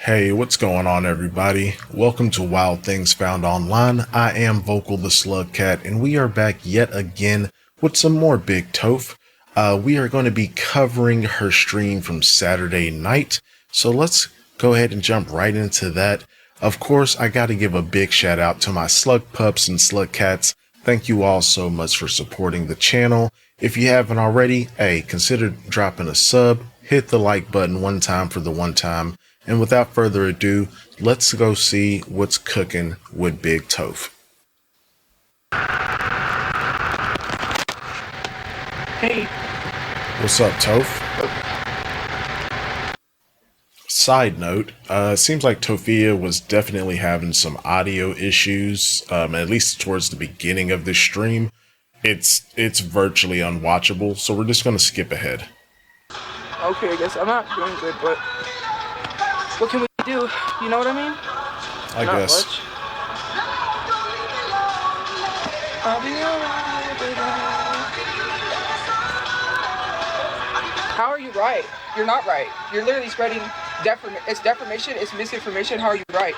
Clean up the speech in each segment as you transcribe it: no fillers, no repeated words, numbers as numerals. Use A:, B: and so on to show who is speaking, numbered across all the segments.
A: Hey, what's going on, everybody? Welcome to Wild Things Found Online. I am Vokal the Slug Cat, and we are back yet again with some more Big Toph. We are going to be covering her stream from Saturday night, so let's go ahead and jump right into that. Of course, I got to give a big shout out to my Slug Pups and Slug Cats. Thank you all so much for supporting the channel. If you haven't already, hey, consider dropping a sub, hit the like button one time for the one time. And without further ado, let's go see what's cooking with Big Toph.
B: Hey.
A: What's up, Toph? Side note, seems like Tophia was definitely having some audio issues, at least towards the beginning of this stream. It's virtually unwatchable, so we're just gonna skip ahead.
B: Okay, I guess I'm not doing good, but what can we do? You know what I mean?
A: I guess.
B: Much. I'll be alright, baby. How are you right? You're not right. You're literally spreading it's defamation, it's misinformation. How are you right?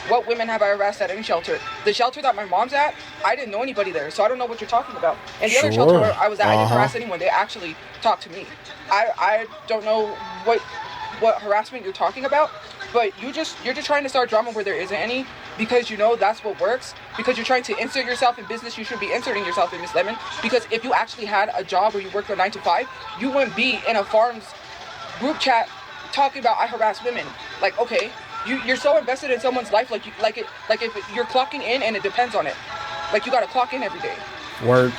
B: What women have I harassed at any shelter? The shelter that my mom's at, I didn't know anybody there, so I don't know what you're talking about. And the other shelter where I was at, I didn't harass anyone. They actually talked to me. I don't know what harassment you're talking about, but you're just trying to start drama where there isn't any, because you know that's what works. Because you're trying to insert yourself in business, you should be inserting yourself in Miss Lemon. Because if you actually had a job where you worked from 9 to 5, you wouldn't be in a farm's group chat talking about I harass women. Like, okay, you're so invested in someone's life, like if you're clocking in and it depends on it. Like, you gotta clock in every day.
A: Word.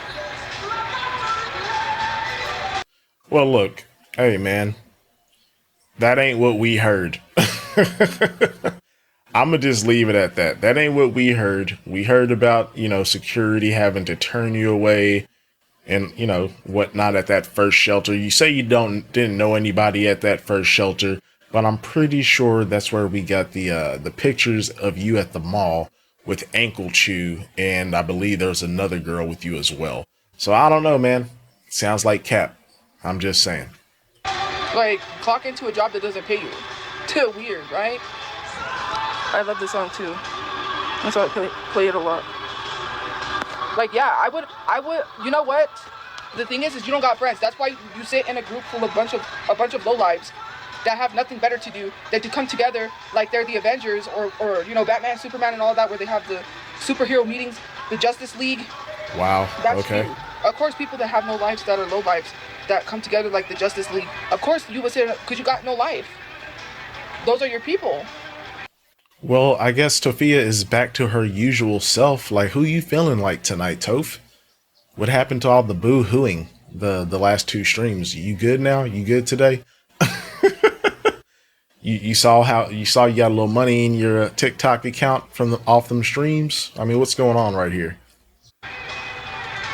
A: Well, look, hey man, that ain't what we heard. I'ma just leave it at that. That ain't what we heard. We heard about, security having to turn you away and, whatnot at that first shelter. You say you didn't know anybody at that first shelter, but I'm pretty sure that's where we got the pictures of you at the mall with Tophiachu, and I believe there's another girl with you as well. So I don't know, man. Sounds like cap. I'm just saying.
B: Like, clock into a job that doesn't pay you. Too weird, right? I love this song too. That's why I play it a lot. Like, yeah, I would, you know what? The thing is you don't got friends. That's why you sit in a group full of a bunch of lowlives that have nothing better to do than to come together like they're the Avengers or Batman, Superman, and all that, where they have the superhero meetings, the Justice League.
A: Wow.
B: That's
A: okay.
B: You. Of course, people that have no lives, that are low lives, that come together like the Justice League. Of course, you would say, because you got no life. Those are your people.
A: Well, I guess Tophia is back to her usual self. Like, who you feeling like tonight, Toph? What happened to all the boo-hooing the last two streams? You good now? You good today? you saw you got a little money in your TikTok account from off them streams? I mean, what's going on right here?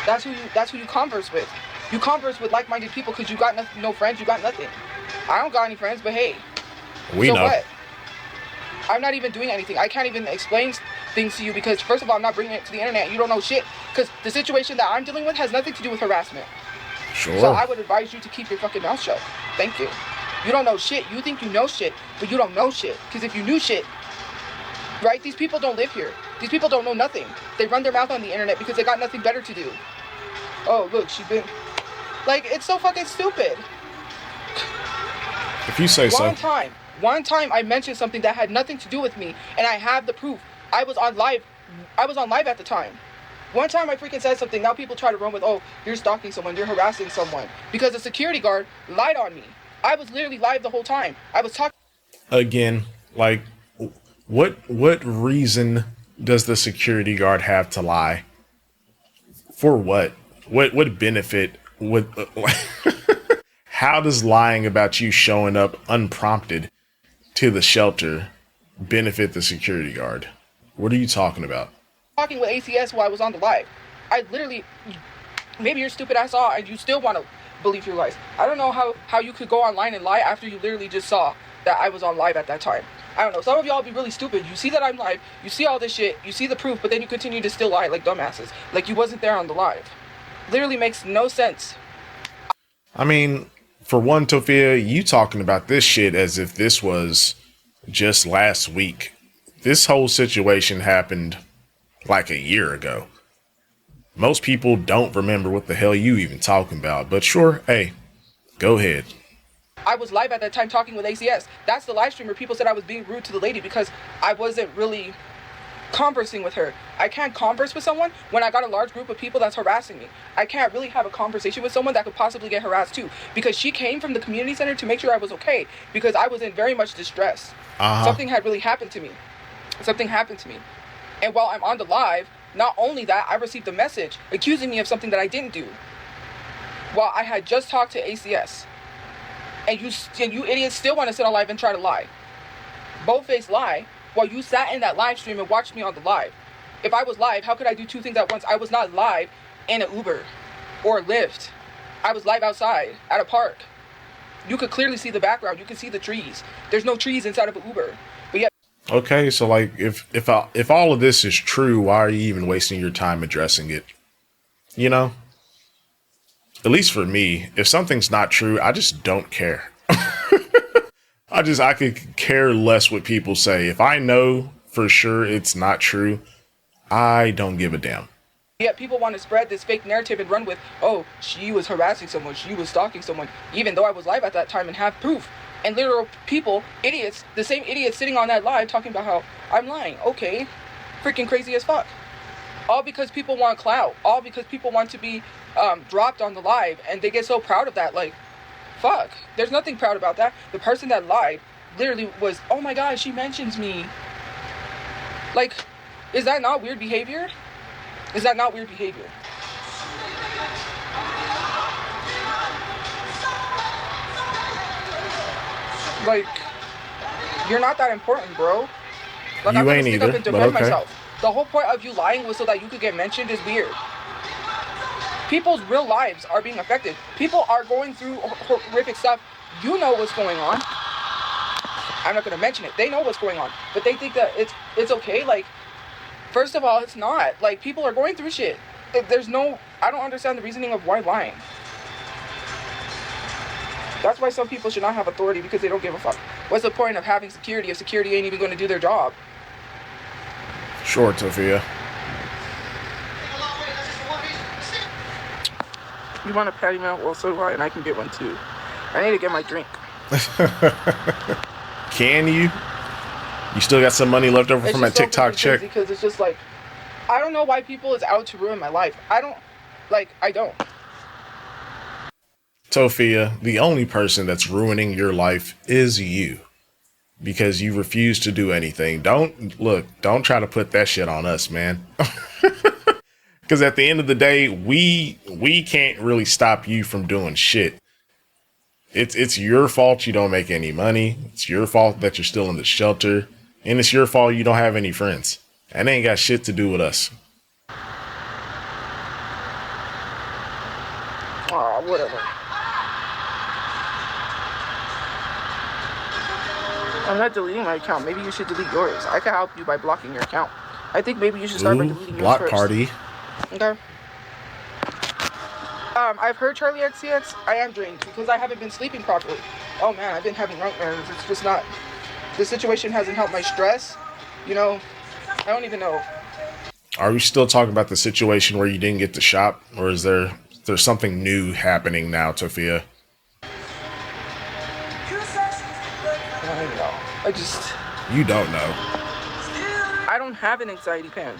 B: That's who you converse with. You converse with like-minded people because you got no friends, you got nothing. I don't got any friends, but hey.
A: We know.
B: What? I'm not even doing anything. I can't even explain things to you because, first of all, I'm not bringing it to the internet. You don't know shit. Because the situation that I'm dealing with has nothing to do with harassment.
A: Sure.
B: So I would advise you to keep your fucking mouth shut. Thank you. You don't know shit. You think you know shit, but you don't know shit. Because if you knew shit, right? These people don't live here. These people don't know nothing. They run their mouth on the internet because they got nothing better to do. Oh, look, she's been... Like, it's so fucking stupid.
A: If you say so.
B: One time I mentioned something that had nothing to do with me, and I have the proof. I was on live at the time. One time I freaking said something, now people try to run with, oh, you're stalking someone, you're harassing someone. Because the security guard lied on me. I was literally live the whole time. I was talking...
A: Again, like, what reason does the security guard have to lie? For what? What benefit would... How does lying about you showing up unprompted to the shelter benefit the security guard? What are you talking about?
B: Talking with ACS while I was on the live. I literally... Maybe your stupid ass saw and you still want to believe your lies. I don't know how you could go online and lie after you literally just saw that I was on live at that time. I don't know. Some of y'all be really stupid. You see that I'm live, you see all this shit, you see the proof, but then you continue to still lie like dumbasses. Like you wasn't there on the live. Literally makes no sense.
A: I mean, for one, Tophia, you talking about this shit as if this was just last week. This whole situation happened like a year ago. Most people don't remember what the hell you even talking about, but sure, hey, go ahead.
B: I was live at that time talking with ACS. That's the live stream where people said I was being rude to the lady because I wasn't really conversing with her. I can't converse with someone when I got a large group of people that's harassing me. I can't really have a conversation with someone that could possibly get harassed too, because she came from the community center to make sure I was okay because I was in very much distress. Something had really happened to me. Something happened to me. And while I'm on the live, not only that, I received a message accusing me of something that I didn't do. While I had just talked to ACS. And you idiots still want to sit on live and try to lie. Bold-faced lie while you sat in that live stream and watched me on the live. If I was live, how could I do two things at once? I was not live in an Uber or a Lyft. I was live outside at a park. You could clearly see the background. You could see the trees. There's no trees inside of an Uber. But yet.
A: Okay, so like if all of this is true, why are you even wasting your time addressing it? You know? At least for me, if something's not true, I just don't care. I could care less what people say. If I know for sure it's not true, I don't give a damn.
B: Yet people want to spread this fake narrative and run with, oh, she was harassing someone, she was stalking someone, even though I was live at that time and have proof. And literal people, idiots, the same idiots sitting on that live talking about how I'm lying. Okay, freaking crazy as fuck. All because people want clout. All because people want to be dropped on the live, and they get so proud of that. Like, fuck. There's nothing proud about that. The person that lied literally was, oh my god, she mentions me. Like, is that not weird behavior? Is that not weird behavior? Like, you're not that important, bro. Like,
A: you ain't either, but okay.
B: Myself. The whole point of you lying was so that you could get mentioned is weird. People's real lives are being affected. People are going through horrific stuff. You know what's going on. I'm not going to mention it. They know what's going on. But they think that it's okay. Like, first of all, it's not. Like, people are going through shit. There's no... I don't understand the reasoning of why lying. That's why some people should not have authority, because they don't give a fuck. What's the point of having security if security ain't even going to do their job?
A: Sure, Tophia.
B: You want a patty melt? Well, so do I, and I can get one too. I need to get my drink.
A: Can you? You still got some money left over from that TikTok check?
B: Because it's just like, I don't know why people is out to ruin my life. I don't.
A: Tophia, the only person that's ruining your life is you. Because you refuse to do anything. Don't try to put that shit on us, man. Because at the end of the day, we can't really stop you from doing shit. It's your fault you don't make any money. It's your fault that you're still in the shelter. And it's your fault you don't have any friends. And they ain't got shit to do with us.
B: Aw, whatever. I'm not deleting my account. Maybe you should delete yours. I can help you by blocking your account. I think maybe you should start by deleting yours
A: block
B: first.
A: Party.
B: Okay. I've heard Charlie XCX. I am drained because I haven't been sleeping properly. Oh man, I've been having nightmares. It's just not... The situation hasn't helped my stress. You know, I don't even know.
A: Are we still talking about the situation where you didn't get to shop? Or is there something new happening now, Tophia?
B: I don't know.
A: You don't know.
B: I don't have an anxiety pen.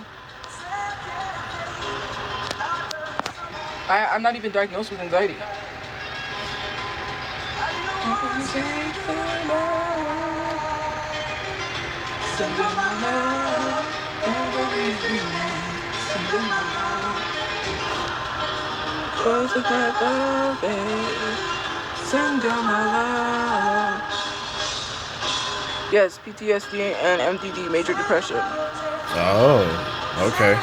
B: I'm not even diagnosed with anxiety. Yes, PTSD and MDD, major depression.
A: Oh, okay.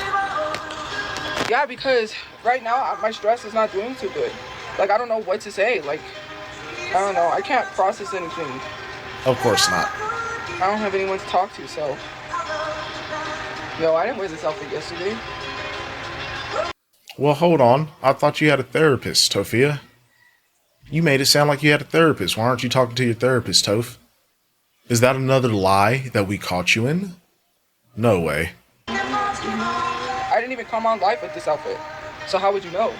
B: Yeah, because right now my stress is not doing too good. Like, I don't know what to say. Like, I don't know. I can't process anything.
A: Of course not.
B: I don't have anyone to talk to, so. No, I didn't wear this outfit yesterday.
A: Well, hold on. I thought you had a therapist, Tophia. You made it sound like you had a therapist. Why aren't you talking to your therapist, Toph? Is that another lie that we caught you in? No way.
B: I didn't even come on live with this outfit. So how would you know?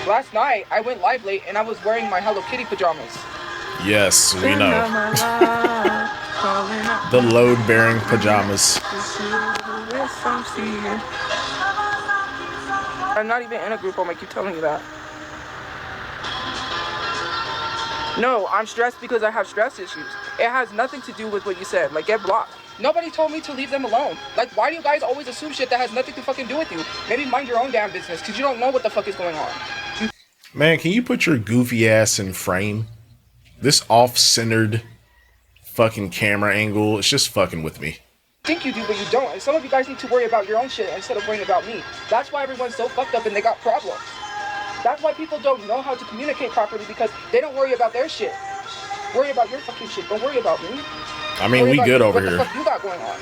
B: Last night, I went live late and I was wearing my Hello Kitty pajamas.
A: Yes, we know. The load-bearing pajamas.
B: I'm not even in a group home, I keep telling you that. No, I'm stressed because I have stress issues. It has nothing to do with what you said. Like, get blocked. Nobody told me to leave them alone. Like, why do you guys always assume shit that has nothing to fucking do with you? Maybe mind your own damn business, because you don't know what the fuck is going on.
A: Man, can you put your goofy ass in frame? This off-centered fucking camera angle, it's just fucking with me.
B: Think you do, but you don't. And some of you guys need to worry about your own shit instead of worrying about me. That's why everyone's so fucked up and they got problems. That's why people don't know how to communicate properly, because they don't worry about their shit. Worry about your fucking shit. Don't worry about me.
A: I mean, we good over here.
B: What the fuck you got going on?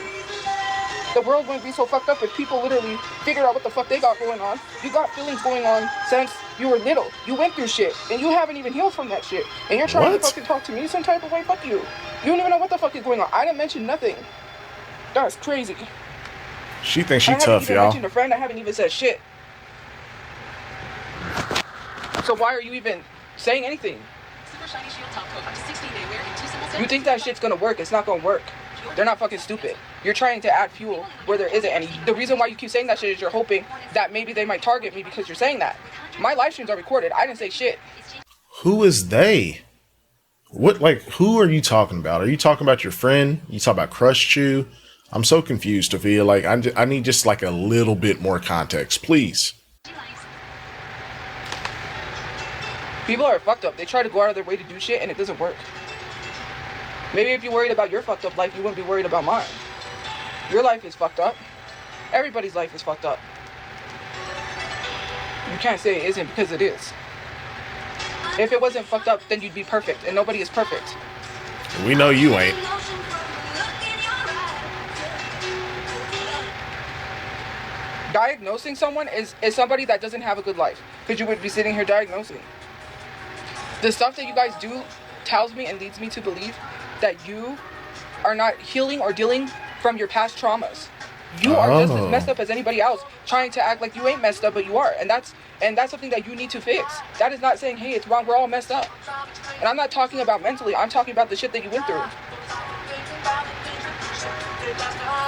B: The world wouldn't be so fucked up if people literally figured out what the fuck they got going on. You got feelings going on since you were little. You went through shit, and you haven't even healed from that shit. And you're trying to fucking talk to me some type of way? Fuck you. You don't even know what the fuck is going on. I didn't mention nothing. That's crazy.
A: She thinks she's tough, y'all. I haven't even mentioned
B: a friend. I haven't even said shit. So why are you even saying anything? You think that shit's gonna work? It's not gonna work. They're not fucking stupid. You're trying to add fuel where there isn't any. The reason why you keep saying that shit is you're hoping that maybe they might target me because you're saying that. My live streams are recorded. I didn't say shit.
A: Who is they? What, like, who are you talking about? Are you talking about your friend? You talking about Tophiachu? I'm so confused, Tophia. Like, I need just like a little bit more context, please.
B: People are fucked up. They try to go out of their way to do shit and it doesn't work. Maybe if you're worried about your fucked up life, you wouldn't be worried about mine. Your life is fucked up. Everybody's life is fucked up. You can't say it isn't, because it is. If it wasn't fucked up, then you'd be perfect, and nobody is perfect.
A: We know you ain't.
B: Diagnosing someone is somebody that doesn't have a good life, because you would be sitting here diagnosing. The stuff that you guys do tells me and leads me to believe that you are not healing or dealing from your past traumas. You are just as messed up as anybody else, trying to act like you ain't messed up, but you are. And that's something that you need to fix. That is not saying, hey, it's wrong, we're all messed up. And I'm not talking about mentally, I'm talking about the shit that you went through.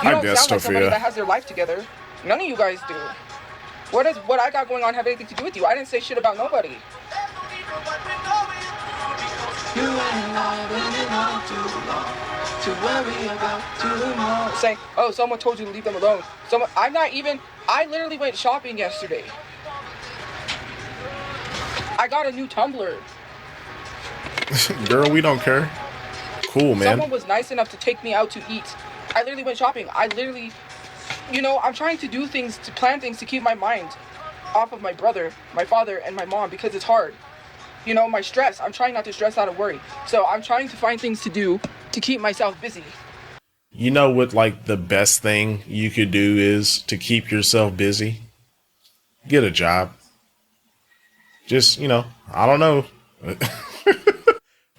B: You don't sound like somebody that has their life together. None of you guys do. What I got going on have anything to do with you? I didn't say shit about nobody. You and I been on too long to worry about tomorrow. Saying, oh, someone told you to leave them alone. I literally went shopping yesterday. I got a new tumbler.
A: Girl, we don't care. Cool, man.
B: Someone was nice enough to take me out to eat. I literally went shopping. I'm trying to do things, to plan things to keep my mind off of my brother, my father, and my mom, because it's hard. My stress. I'm trying not to stress out of worry. So I'm trying to find things to do to keep myself busy.
A: You know what, like, the best thing you could do is to keep yourself busy? Get a job. Just, I don't know.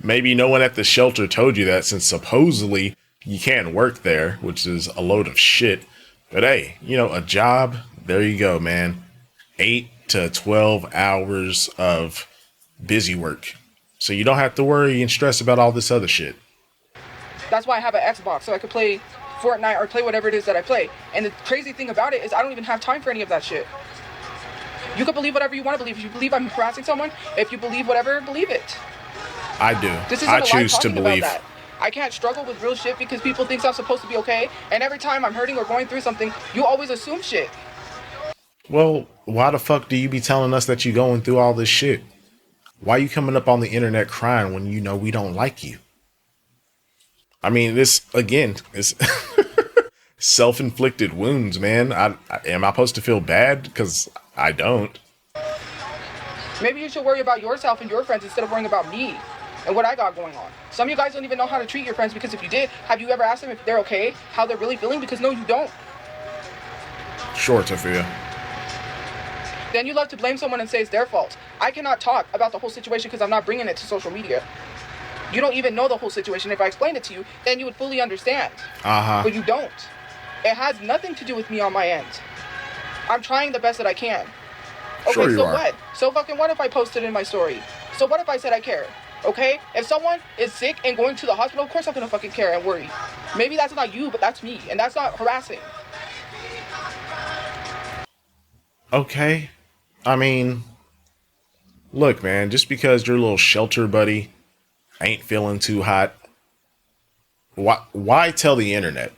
A: Maybe no one at the shelter told you that, since supposedly you can't work there, which is a load of shit. But hey, a job, there you go, man. 8 to 12 hours of busy work. So you don't have to worry and stress about all this other shit.
B: That's why I have an Xbox, so I could play Fortnite or play whatever it is that I play. And the crazy thing about it is I don't even have time for any of that shit. You can believe whatever you want to believe. If you believe I'm harassing someone, if you believe whatever, believe it.
A: I do. I choose to believe.
B: I can't struggle with real shit because people think I'm supposed to be okay. And every time I'm hurting or going through something, you always assume shit.
A: Well, why the fuck do you be telling us that you're going through all this shit? Why you coming up on the internet crying when you know we don't like you? I mean, this, again, is self-inflicted wounds, man. Am I supposed to feel bad? Because I don't.
B: Maybe you should worry about yourself and your friends instead of worrying about me and what I got going on. Some of you guys don't even know how to treat your friends, because if you did, have you ever asked them if they're okay, how they're really feeling? Because no, you don't.
A: Sure, Tophia.
B: Then you love to blame someone and say it's their fault. I cannot talk about the whole situation because I'm not bringing it to social media. You don't even know the whole situation. If I explained it to you, then you would fully understand. But you don't. It has nothing to do with me on my end. I'm trying the best that I can. Okay,
A: sure you
B: so
A: are.
B: what? So fucking what if I posted in my story? So what if I said I care? Okay? If someone is sick and going to the hospital, of course I'm gonna fucking care and worry. Maybe that's not you, but that's me. And that's not harassing.
A: Okay. I mean, look, man, just because your little shelter buddy ain't feeling too hot, why tell the internet?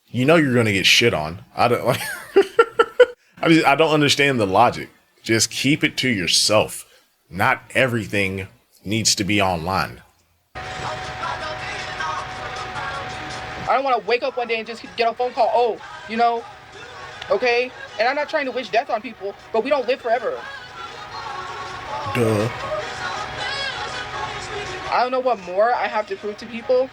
A: You know you're gonna get shit on. I don't like. I don't understand the logic. Just keep it to yourself. Not everything needs to be online.
B: I don't want to wake up one day and just get a phone call. Oh, you know, okay? And I'm not trying to wish death on people, but we don't live forever.
A: Duh.
B: I don't know what more I have to prove to people,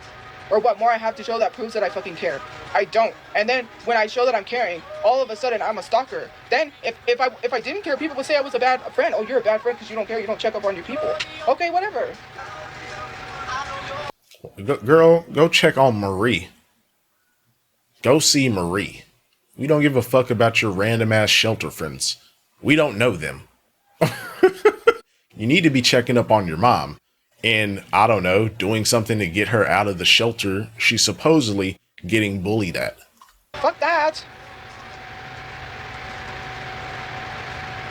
B: or what more I have to show that proves that I fucking care. I don't. And then when I show that I'm caring, all of a sudden I'm a stalker. Then if I didn't care, people would say I was a bad friend. Oh, you're a bad friend because you don't care. You don't check up on your people. Okay, whatever.
A: Girl, go check on Marie. Go see Marie. We don't give a fuck about your random ass shelter friends. We don't know them. You need to be checking up on your mom. And, I don't know, doing something to get her out of the shelter she's supposedly getting bullied at.
B: Fuck that.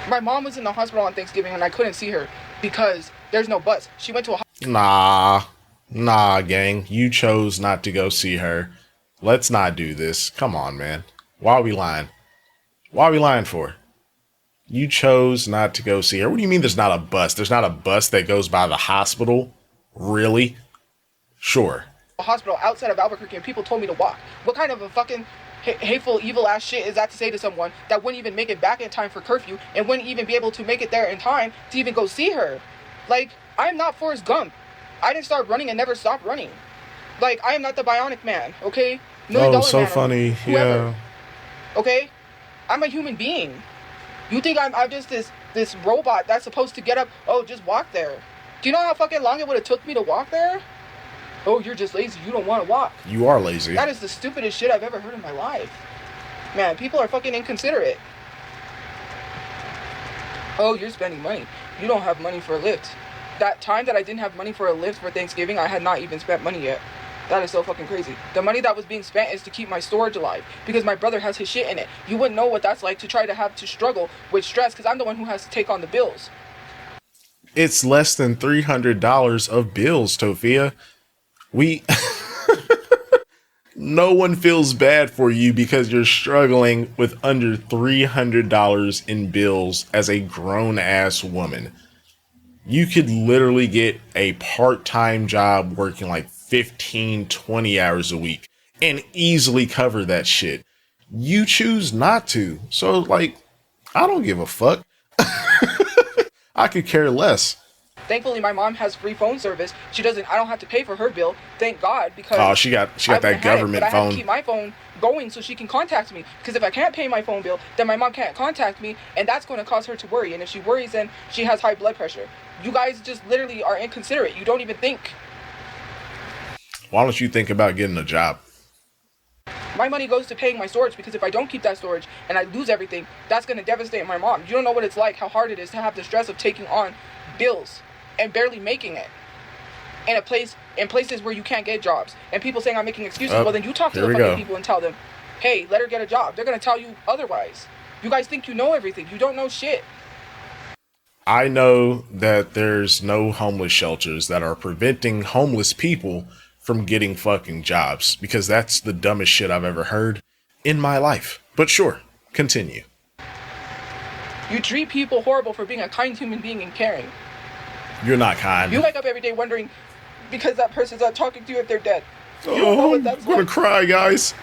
B: My mom was in the hospital on Thanksgiving and I couldn't see her because there's no bus. She went to a
A: Nah, gang. You chose not to go see her. Let's not do this. Come on, man. Why are we lying? Why are we lying for? You chose not to go see her. What do you mean there's not a bus? There's not a bus that goes by the hospital? Really? Sure.
B: hospital outside of Albuquerque and people told me to walk. What kind of a fucking hateful, evil ass shit is that to say to someone that wouldn't even make it back in time for curfew and wouldn't even be able to make it there in time to even go see her? Like, I'm not Forrest Gump. I didn't start running and never stopped running. Like, I am not the Bionic Man, okay? $1
A: so
B: man
A: funny.
B: whoever,
A: Yeah.
B: okay? I'm a human being. You think I'm just this robot that's supposed to get up, oh, just walk there. Do you know how fucking long it would have took me to walk there? Oh, you're just lazy. You don't want to walk.
A: You are lazy.
B: That is the stupidest shit I've ever heard in my life. Man, people are fucking inconsiderate. Oh, you're spending money. You don't have money for a lift. That time that I didn't have money for a lift for Thanksgiving, I had not even spent money yet. That is so fucking crazy. The money that was being spent is to keep my storage alive because my brother has his shit in it. You wouldn't know what that's like to try to have to struggle with stress because I'm the one who has to take on the bills.
A: It's less than $300 of bills, Tophia. No one feels bad for you because you're struggling with under $300 in bills as a grown-ass woman. You could literally get a part-time job working like 15, 20 hours a week and easily cover that shit. You choose not to. So, like, I don't give a fuck. I could care less.
B: Thankfully, my mom has free phone service. I don't have to pay for her bill. Thank God, because
A: Oh, she got that government
B: but I have
A: phone.
B: to keep my phone going so she can contact me. Because if I can't pay my phone bill, then my mom can't contact me, and that's going to cause her to worry. And if she worries, then she has high blood pressure. You guys just literally are inconsiderate. You don't even think.
A: Why don't you think about getting a job?
B: My money goes to paying my storage because if I don't keep that storage and I lose everything, that's going to devastate my mom. You don't know what it's like, how hard it is to have the stress of taking on bills and barely making it in places where you can't get jobs and people saying I'm making excuses. Well, then you talk to the fucking people and tell them, hey, let her get a job. They're going to tell you otherwise. You guys think you know everything. You don't know shit.
A: I know that there's no homeless shelters that are preventing homeless people from getting fucking jobs because that's the dumbest shit I've ever heard in my life. But sure, continue.
B: You treat people horrible for being a kind human being and caring.
A: You're not kind.
B: You wake up every day wondering because that person's not talking to you if they're dead. You
A: don't know what
B: that's
A: I'm gonna cry, guys.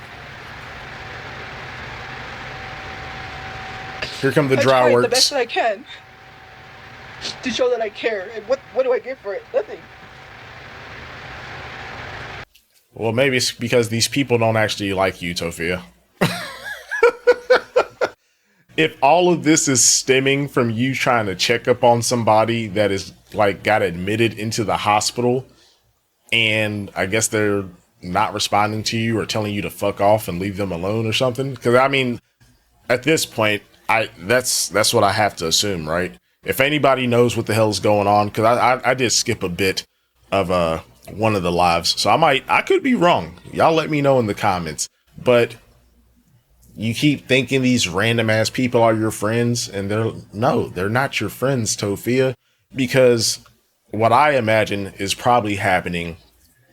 A: Here come the dry works.
B: The best that I can to show that I care. And what do I get for it? Nothing.
A: Well, maybe it's because these people don't actually like you, Tophia. if all of this is stemming from you trying to check up on somebody that is like got admitted into the hospital, and I guess they're not responding to you or telling you to fuck off and leave them alone or something. Because I mean, at this point, that's what I have to assume, right? If anybody knows what the hell's going on, because I did skip a bit of one of the lives, so I could be wrong. Y'all let me know in the comments. But you keep thinking these random ass people are your friends, and they're not your friends, Tophia, because what I imagine is probably happening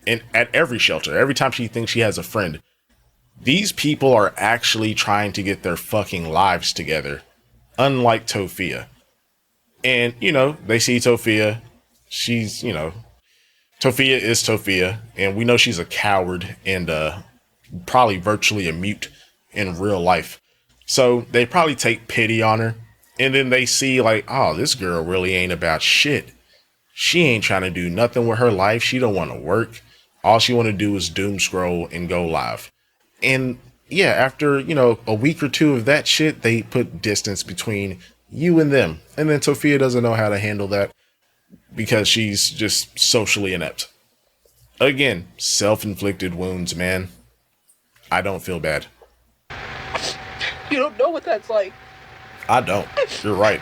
A: at every shelter. Every time she thinks she has a friend, these people are actually trying to get their fucking lives together, unlike Tophia. And, they see Tophia. She's, Tophia is Tophia, and we know she's a coward and probably virtually a mute in real life. So they probably take pity on her, and then they see like, oh, this girl really ain't about shit. She ain't trying to do nothing with her life. She don't want to work. All she want to do is doom scroll and go live. And yeah, after, a week or two of that shit, they put distance between you and them. And then Tophia doesn't know how to handle that because she's just socially inept. Again, self-inflicted wounds, man. I don't feel bad.
B: You don't know what that's like.
A: I don't. You're right.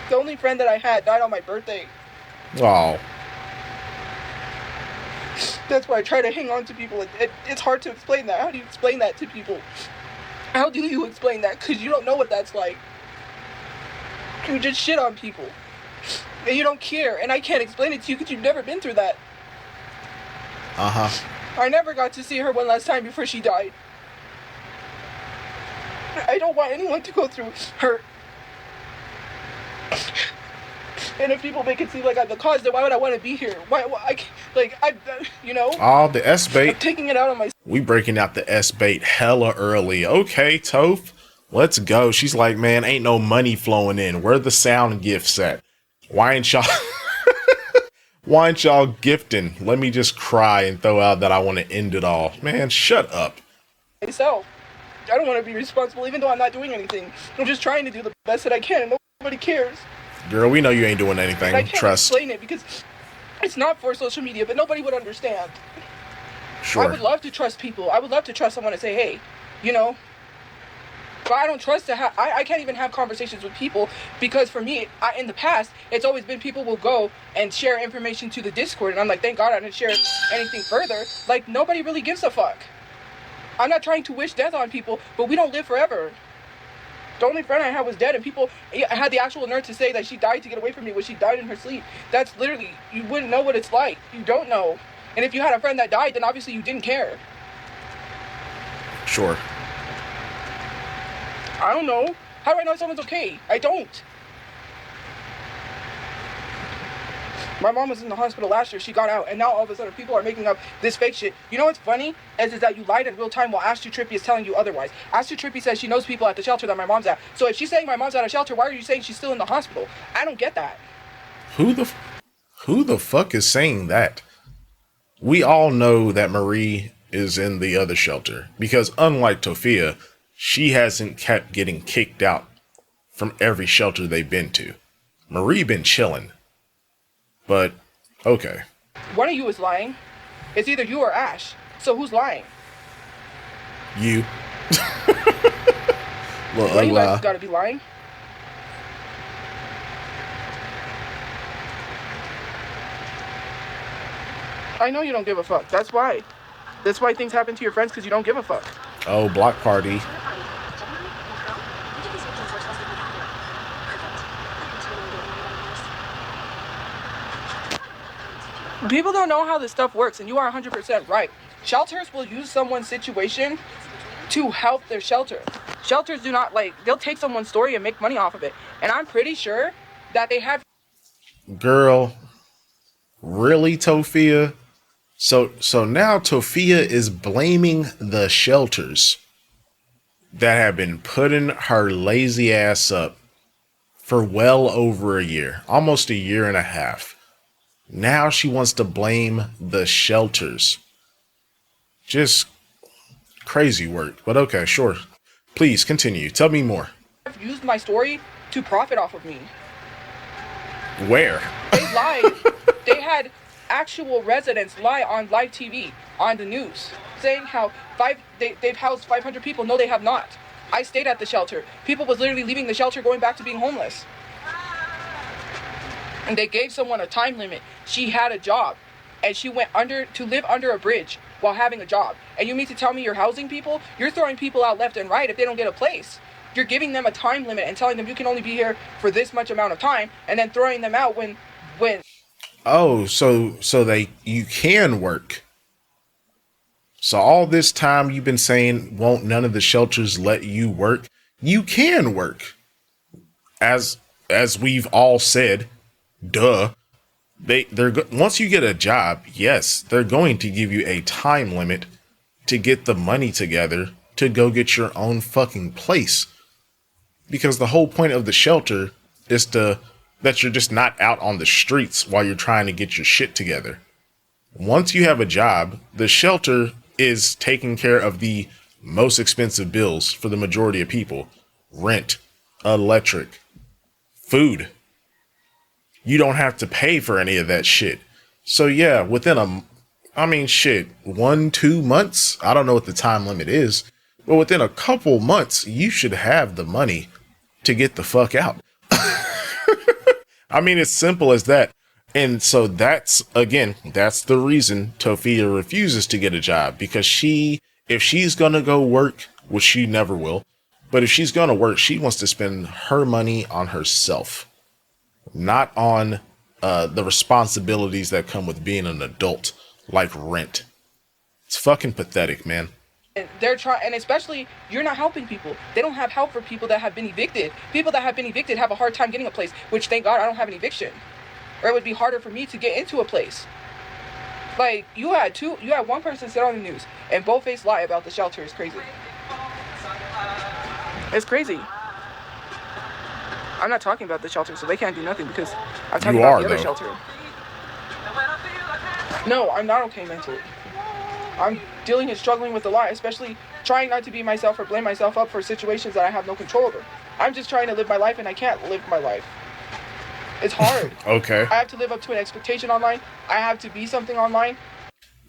B: The only friend that I had died on my birthday.
A: Oh.
B: That's why I try to hang on to people. It's hard to explain that. How do you explain that to people? How do you explain that? Because you don't know what that's like. You just shit on people. And you don't care. And I can't explain it to you because you've never been through that.
A: Uh-huh.
B: I never got to see her one last time before she died. I don't want anyone to go through her. And if people make it seem like I'm the cause, then why would I want to be here? Why
A: Oh, the S-bait.
B: I'm taking it out on myself.
A: We breaking out the S-bait hella early. Okay, Toph, let's go. She's like, man, ain't no money flowing in. Where the sound gifts at? Why ain't y'all gifting? Let me just cry and throw out that I want to end it all. Man, shut up.
B: Myself. I don't want to be responsible even though I'm not doing anything. I'm just trying to do the best that I can and nobody cares.
A: Girl, we know you ain't doing anything.
B: And I can't
A: Trust.
B: explain it because it's not for social media, but nobody would understand.
A: Sure.
B: I would love to trust people. I would love to trust someone and say, hey, but I don't trust to have, I can't even have conversations with people because for me, in the past, it's always been people will go and share information to the Discord. And I'm like, thank God I didn't share anything further. Like, nobody really gives a fuck. I'm not trying to wish death on people, but we don't live forever. The only friend I had was dead, and people had the actual nerve to say that she died to get away from me when she died in her sleep. That's literally, you wouldn't know what it's like. You don't know. And if you had a friend that died, then obviously you didn't care.
A: Sure.
B: I don't know. How do I know if someone's okay? I don't. My mom was in the hospital last year. She got out, and now all of a sudden people are making up this fake shit. You know what's funny? Is that you lied in real time while Tophia is telling you otherwise. Tophia says she knows people at the shelter that my mom's at. So if she's saying my mom's at a shelter, why are you saying she's still in the hospital? I don't get that.
A: Who the fuck is saying that? We all know that Marie is in the other shelter because unlike Tophia, she hasn't kept getting kicked out from every shelter they've been to. Marie been chilling. But, okay.
B: One of you is lying. It's either you or Ash. So who's lying?
A: You.
B: Well, one of you guys has got to be lying. I know you don't give a fuck. That's why. That's why things happen to your friends, because you don't give a fuck.
A: Oh, block party.
B: People don't know how this stuff works, and you are 100% right. Shelters will use someone's situation to help their shelter. Shelters do not, they'll take someone's story and make money off of it. And I'm pretty sure that they have...
A: Girl, really, Tophia? So now Tophia is blaming the shelters that have been putting her lazy ass up for well over a year, almost a year and a half. Now she wants to blame the shelters. Just crazy work. But okay, sure. Please continue. Tell me more.
B: Have used my story to profit off of me.
A: Where?
B: They lied. They had actual residents lie on live TV, on the news, saying how they've housed 500 people. No, they have not. I stayed at the shelter. People was literally leaving the shelter, going back to being homeless. And they gave someone a time limit. She had a job, and she went to live under a bridge while having a job. And you mean to tell me you're housing people? You're throwing people out left and right if they don't get a place. You're giving them a time limit and telling them you can only be here for this much amount of time, and then throwing them out when.
A: Oh, so you can work. So all this time you've been saying, won't none of the shelters let you work? You can work. As we've all said, duh. Once you get a job, yes, they're going to give you a time limit to get the money together to go get your own fucking place. Because the whole point of the shelter is that you're just not out on the streets while you're trying to get your shit together. Once you have a job, the shelter is taking care of the most expensive bills for the majority of people. Rent, electric, food. You don't have to pay for any of that shit. So yeah, within 1-2 months, I don't know what the time limit is, but within a couple months, you should have the money to get the fuck out. I mean, it's simple as that. And so that's the reason Tophia refuses to get a job, because if she's going to go work, which she never will, but if she's going to work, she wants to spend her money on herself, not on the responsibilities that come with being an adult, like rent. It's fucking pathetic, man.
B: They're trying, and especially, you're not helping people. They don't have help for people that have been evicted. People that have been evicted have a hard time getting a place, which thank God I don't have an eviction. Or it would be harder for me to get into a place. Like, you had one person sit on the news and bold-faced lie about the shelter. Is crazy. It's crazy. I'm not talking about the shelter, so they can't do nothing because I'm talking about the other shelter. No, I'm not okay mentally. I'm dealing and struggling with a lot, especially trying not to be myself or blame myself up for situations that I have no control over. I'm just trying to live my life, and I can't live my life. It's hard.
A: Okay.
B: I have to live up to an expectation online. I have to be something online.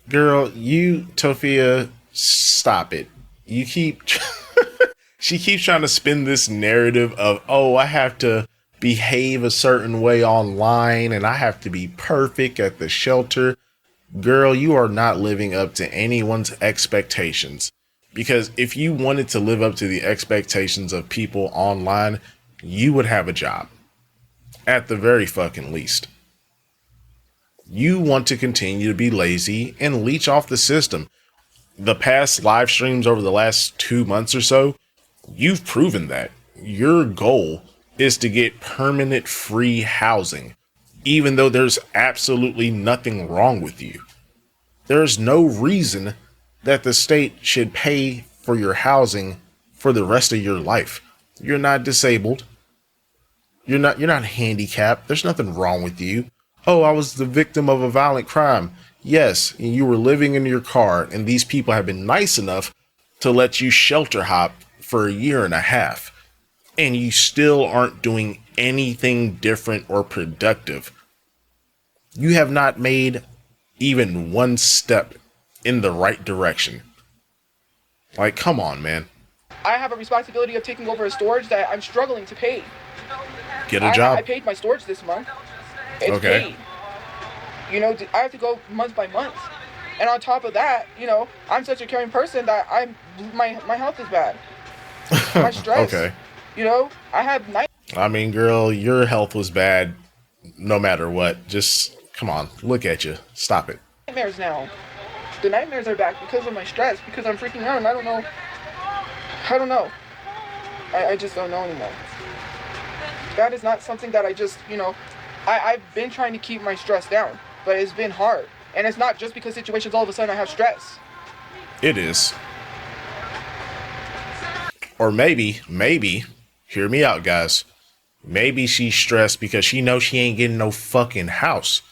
A: Girl, Tophia, stop it. She keeps trying to spin this narrative of, oh, I have to behave a certain way online and I have to be perfect at the shelter. Girl, you are not living up to anyone's expectations. Because if you wanted to live up to the expectations of people online, you would have a job. At the very fucking least. You want to continue to be lazy and leech off the system. The past live streams over the last 2 months or so, you've proven that. Your goal is to get permanent free housing, even though there's absolutely nothing wrong with you. There's no reason that the state should pay for your housing for the rest of your life. You're not disabled. You're not handicapped. There's nothing wrong with you. Oh, I was the victim of a violent crime. Yes, and you were living in your car, and these people have been nice enough to let you shelter hop for 1.5 years, and you still aren't doing anything different or productive. You have not made even one step in the right direction. Like, come on, man.
B: I have a responsibility of taking over a storage that I'm struggling to pay.
A: Get a job.
B: I paid my storage this month. It's
A: okay.
B: paid. You know, I have to go month by month. And on top of that, you know, I'm such a caring person that my health is bad. My stress.
A: Okay.
B: You know, I have night.
A: I mean, girl, your health was bad no matter what. Just, come on, look at you. Stop it.
B: Nightmares now. The nightmares are back because of my stress, because I'm freaking out and I don't know. I just don't know anymore. That is not something that I just, you know, I've been trying to keep my stress down, but it's been hard. And it's not just because situations all of a sudden I have stress.
A: It is. Or maybe, hear me out, guys. Maybe she's stressed because she knows she ain't getting no fucking house.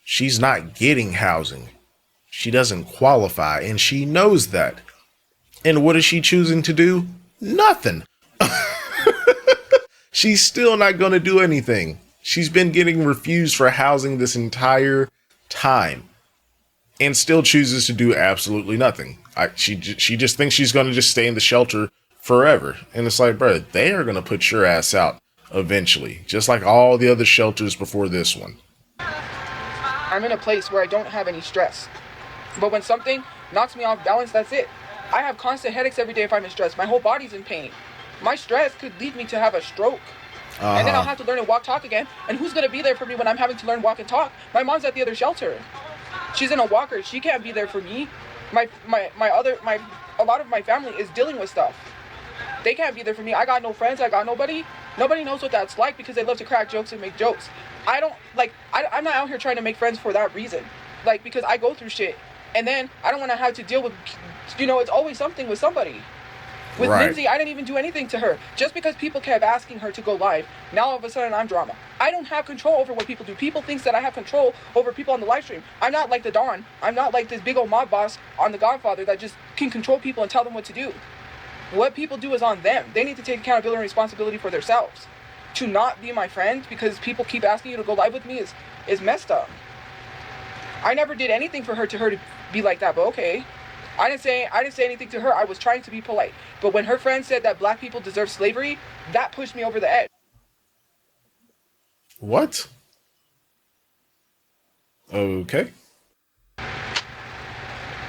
A: She's not getting housing. She doesn't qualify, and she knows that. And what is she choosing to do? Nothing. She's still not going to do anything. She's been getting refused for housing this entire time and still chooses to do absolutely nothing. She just thinks she's going to just stay in the shelter forever. And it's like, bro, they are going to put your ass out eventually, just like all the other shelters before this one.
B: I'm in a place where I don't have any stress. But when something knocks me off balance, that's it. I have constant headaches every day if I'm in stress. My whole body's in pain. My stress could lead me to have a stroke. And then I'll have to learn to walk, talk again. And who's going to be there for me when I'm having to learn walk and talk? My mom's at the other shelter. She's in a walker. She can't be there for me. A lot of my family is dealing with stuff. They can't be there for me. I got no friends. I got nobody. Nobody knows what that's like because they love to crack jokes and make jokes. I'm not out here trying to make friends for that reason. Like, because I go through shit. And then I don't want to have to deal with, it's always something with somebody. With
A: right.
B: Lindsay, I didn't even do anything to her. Just because people kept asking her to go live, now all of a sudden I'm drama. I don't have control over what people do. People think that I have control over people on the live stream. I'm not like the Don. I'm not like this big old mob boss on The Godfather that just can control people and tell them what to do. What people do is on them. They need to take accountability and responsibility for themselves. To not be my friend because people keep asking you to go live with me is messed up. I never did anything for her to be like that, but okay. I didn't say anything to her. I was trying to be polite. But when her friend said that black people deserve slavery, that pushed me over the edge.
A: What? Okay.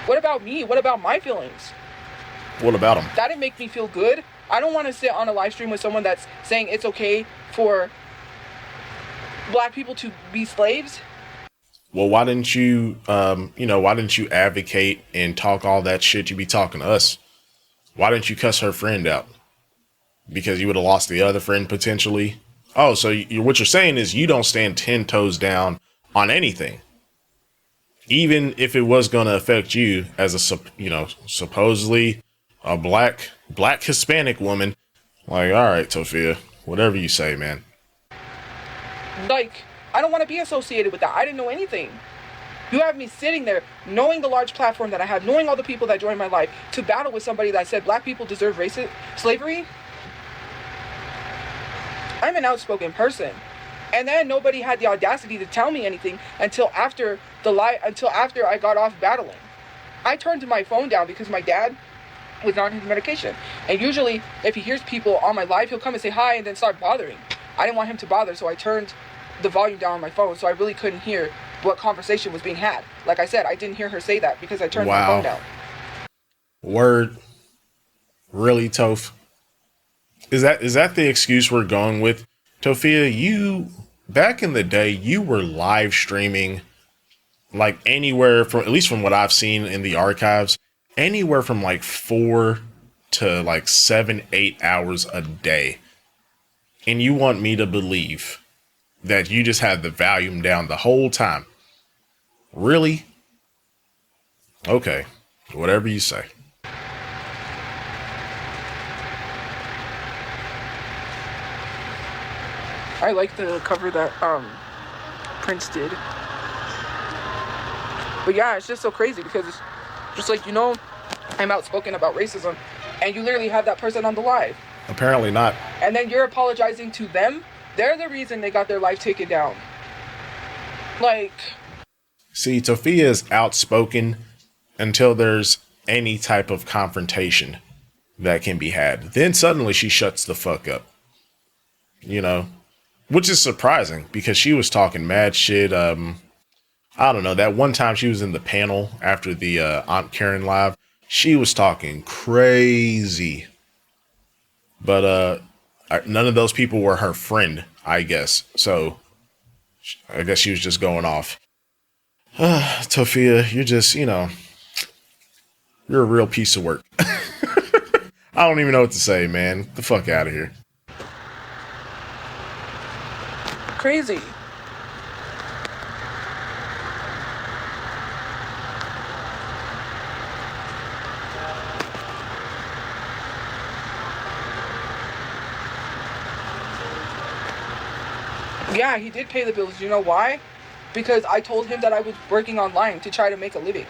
B: What about me? What about my feelings?
A: What about them?
B: That didn't make me feel good. I don't want to sit on a live stream with someone that's saying it's okay for black people to be slaves.
A: Well, why didn't you, why didn't you advocate and talk all that shit you be talking to us? Why didn't you cuss her friend out? Because you would have lost the other friend potentially. Oh, so what you're saying is you don't stand 10 toes down on anything. Even if it was going to affect you as supposedly a black Hispanic woman. Like, all right, Tophia, whatever you say, man.
B: Like, I don't want to be associated with that. I didn't know anything. You have me sitting there, knowing the large platform that I have, knowing all the people that joined my life, to battle with somebody that said black people deserve slavery. I'm an outspoken person. And then nobody had the audacity to tell me anything until after I got off battling. I turned my phone down because my dad was on his medication. And usually, if he hears people on my live, he'll come and say hi and then start bothering. I didn't want him to bother, so I turned the volume down on my phone, so I really couldn't hear what conversation was being had. Like I said, I didn't hear her say that because I turned my phone down.
A: Word. Really, Toph? Is that the excuse we're going with? Tophia, you, back in the day, you were live streaming like anywhere from, at least from what I've seen in the archives, anywhere from like 4 to like 7, 8 hours a day. And you want me to believe that you just had the volume down the whole time? Really? Okay. Whatever you say.
B: I like the cover that Prince did. But yeah, it's just so crazy because it's just like, I'm outspoken about racism and you literally have that person on the live.
A: Apparently not.
B: And then you're apologizing to them. They're the reason they got their life taken down. Like,
A: see, Tophia is outspoken until there's any type of confrontation that can be had. Then suddenly she shuts the fuck up. Which is surprising because she was talking mad shit. I don't know. That one time she was in the panel after the Aunt Karen live, she was talking crazy. But none of those people were her friend, I guess. So I guess she was just going off. Tophia, you're just, you're a real piece of work. I don't even know what to say, man. Get the fuck out of here.
B: crazy. Yeah, he did pay the bills. You know why? Because I told him that I was working online to try to make a living.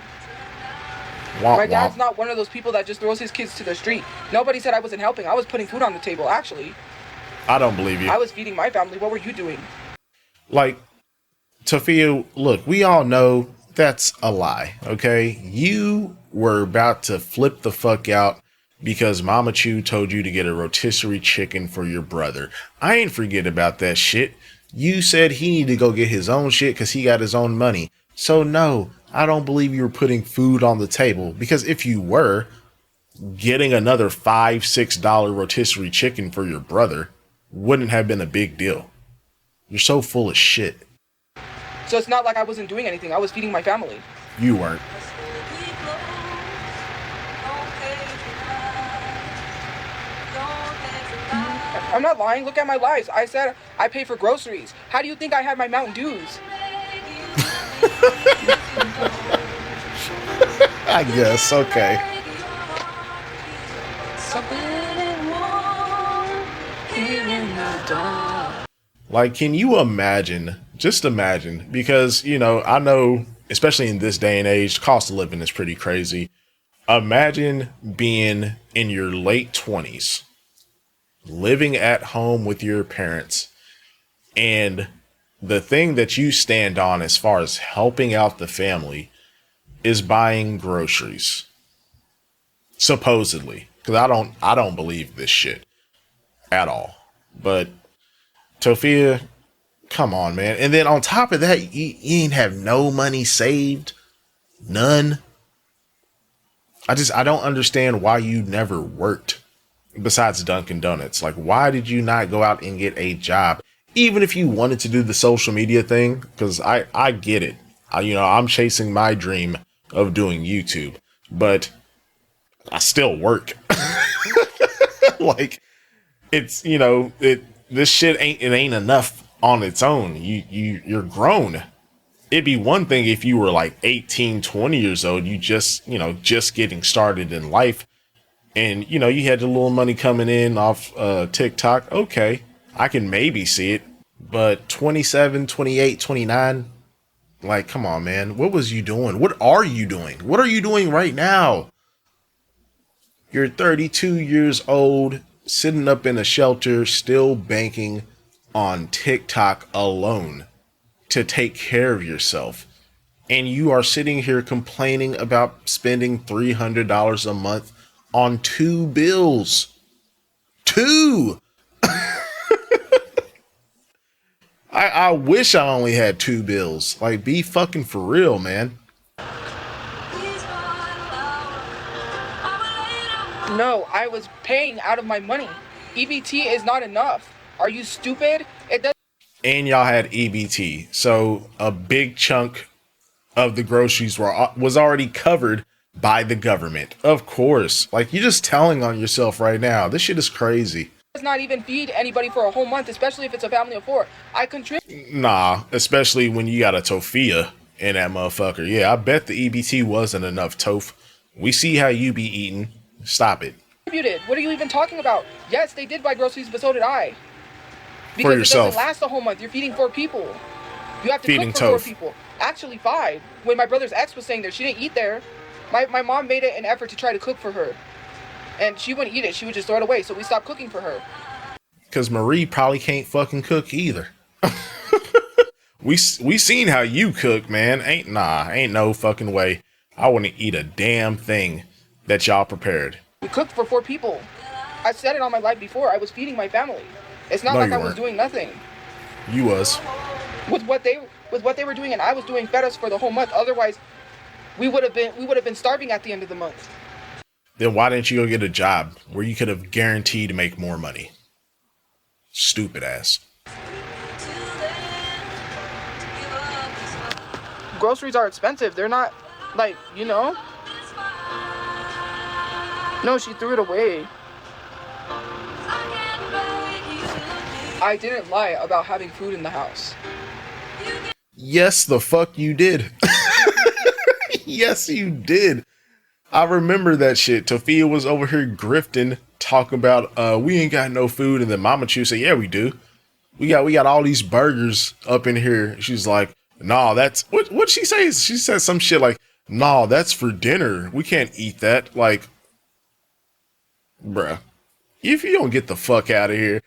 A: Womp
B: My dad's
A: womp.
B: not one of those people that just throws his kids to the street. Nobody said I wasn't helping. I was putting food on the table, actually.
A: I don't believe you.
B: I was feeding my family. What were you doing?
A: Like, Tophia, look, we all know that's a lie, okay? You were about to flip the fuck out because Mama Chu told you to get a rotisserie chicken for your brother. I ain't forget about that shit. You said he needed to go get his own shit because he got his own money. So no, I don't believe you were putting food on the table, because if you were, getting another $5-6 rotisserie chicken for your brother wouldn't have been a big deal. You're so full of shit.
B: So it's not like I wasn't doing anything. I was feeding my family.
A: You weren't.
B: I'm not lying. Look at my lives. I said I pay for groceries. How do you think I had my Mountain Dews?
A: I guess, okay. Like, can you imagine, just imagine, because, you know, I know, especially in this day and age, cost of living is pretty crazy. Imagine being in your late 20s, living at home with your parents, and the thing that you stand on as far as helping out the family is buying groceries. Supposedly. Because I don't believe this shit at all. But Tophia, come on, man. And then on top of that, you ain't have no money saved. None. I don't understand why you never worked besides Dunkin' Donuts. Like, why did you not go out and get a job? Even if you wanted to do the social media thing, because I get it. I'm chasing my dream of doing YouTube, but I still work. Like, it's, this shit ain't enough on its own. You're grown. It'd be one thing if you were like 18, 20 years old, you just getting started in life, and you had a little money coming in off TikTok. Okay, I can maybe see it. But 27, 28, 29, like, come on, man. What was you doing? What are you doing? What are you doing right now? You're 32 years old, sitting up in a shelter, still banking on TikTok alone to take care of yourself. And you are sitting here complaining about spending $300 a month on 2 bills. 2! I wish I only had 2 bills. Like, be fucking for real, man.
B: No, I was paying out of my money. EBT is not enough. Are you stupid? It does.
A: And y'all had EBT. So a big chunk of the groceries was already covered by the government. Of course. Like, you're just telling on yourself right now. This shit is crazy.
B: Does not even feed anybody for a whole month, especially if it's a family of 4. I contribute.
A: Nah, especially when you got a Tophia in that motherfucker. Yeah, I bet the EBT wasn't enough, Toph. We see how you be eating. Stop it.
B: What are you even talking about? Yes, they did buy groceries, but so did I. Because
A: for yourself.
B: It doesn't last a whole month. You're feeding 4 people. You have to
A: feeding
B: cook for 4 people. Actually, 5. When my brother's ex was staying there, she didn't eat there. My mom made it an effort to try to cook for her. And she wouldn't eat it. She would just throw it away. So we stopped cooking for her.
A: Because Marie probably can't fucking cook either. We seen how you cook, man. Ain't no fucking way I wouldn't eat a damn thing that y'all prepared.
B: We cooked for 4 people. I said it on my live before. I was feeding my family. It's not like I was doing nothing.
A: You was.
B: With what they were doing, and I was doing fed us for the whole month. Otherwise, we would have been starving at the end of the month.
A: Then why didn't you go get a job where you could have guaranteed to make more money? Stupid ass.
B: Groceries are expensive. They're not, like, No, she threw it away. I didn't lie about having food in the house.
A: Yes, the fuck you did. Yes, you did. I remember that shit. Tophia was over here grifting, talking about we ain't got no food, and then Mama Chu said, yeah, we do. We got all these burgers up in here. She's like, nah, that's what she says. She said some shit like, Nah, that's for dinner. We can't eat that. Like, bruh, if you don't get the fuck out of here.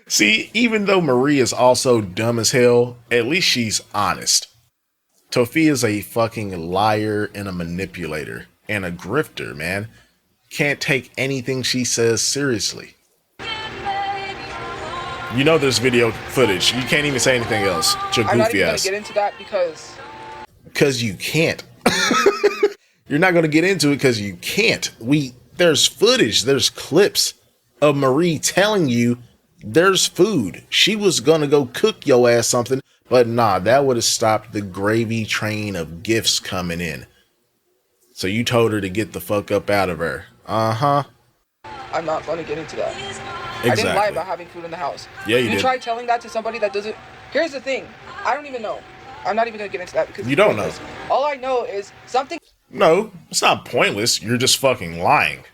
A: See, even though Marie is also dumb as hell, at least she's honest. Tophia's a fucking liar and a manipulator and a grifter, man. Can't take anything she says seriously. You know there's video footage. You can't even say anything else. Your
B: I'm not
A: goofy
B: even gonna
A: ass.
B: get into that because
A: Because you can't. You're not going to get into it because you can't. There's footage, there's clips of Marie telling you there's food. She was going to go cook your ass something, but nah, that would have stopped the gravy train of gifts coming in. So you told her to get the fuck up out of her. Uh-huh.
B: I'm not gonna get into that.
A: Exactly.
B: I didn't lie about having food in the house.
A: Yeah, you did.
B: Try telling that to somebody that doesn't. Here's the thing. I don't even know. I'm not even gonna get into that because
A: You don't know.
B: All I know is something.
A: No, it's not pointless. You're just fucking lying.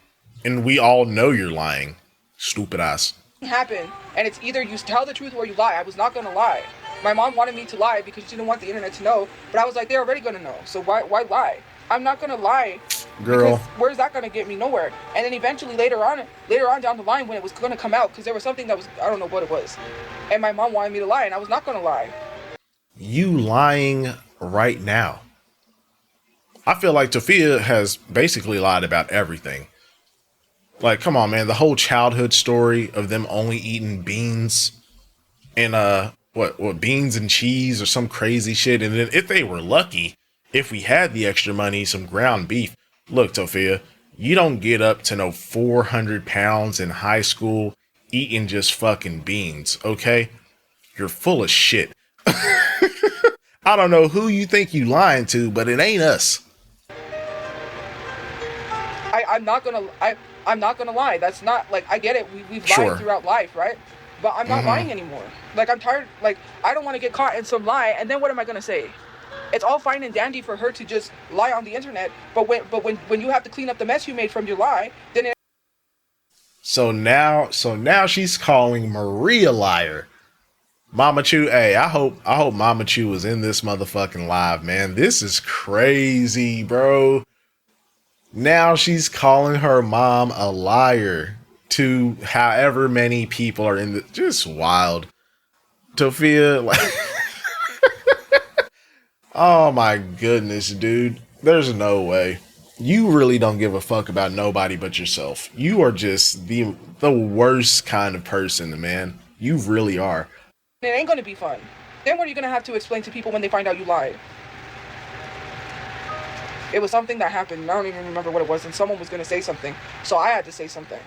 A: And we all know you're lying. Stupid ass.
B: Happened, and it's either you tell the truth or you lie. I was not gonna lie. My mom wanted me to lie because she didn't want the internet to know, but I was like, they're already gonna know, so why lie? I'm not gonna lie.
A: Girl.
B: Where's that gonna get me? Nowhere. And then eventually later on down the line when it was gonna come out, because there was something that was, I don't know what it was, and my mom wanted me to lie, and I was not gonna lie.
A: You lying right now. I feel like Tophia has basically lied about everything. Like, come on, man. The whole childhood story of them only eating beans and, what, beans and cheese or some crazy shit. And then if they were lucky, if we had the extra money, some ground beef. Look, Tophia, you don't get up to no 400 pounds in high school eating just fucking beans, okay? You're full of shit. I don't know who you think you lying to, but it ain't us.
B: I'm not gonna lie. That's not, like, I get it. We've
A: Sure.
B: lied throughout life, right? But I'm not lying anymore. Like, I'm tired. Like, I don't want to get caught in some lie, and then what am I gonna say? It's all fine and dandy for her to just lie on the internet, but when you have to clean up the mess you made from your lie, then
A: So now she's calling Marie a liar. Mama Chu, hey, I hope Mama Chu was in this motherfucking live, man. This is crazy, bro. Now she's calling her mom a liar to however many people are in the, just wild. Tophia, like, oh my goodness, dude. There's no way. You really don't give a fuck about nobody but yourself. You are just the worst kind of person, man. You really are.
B: it ain't gonna be fun. Then what are you gonna have to explain to people when they find out you lied? It was something that happened. I don't even remember what it was, and someone was gonna say something, so I had to say something.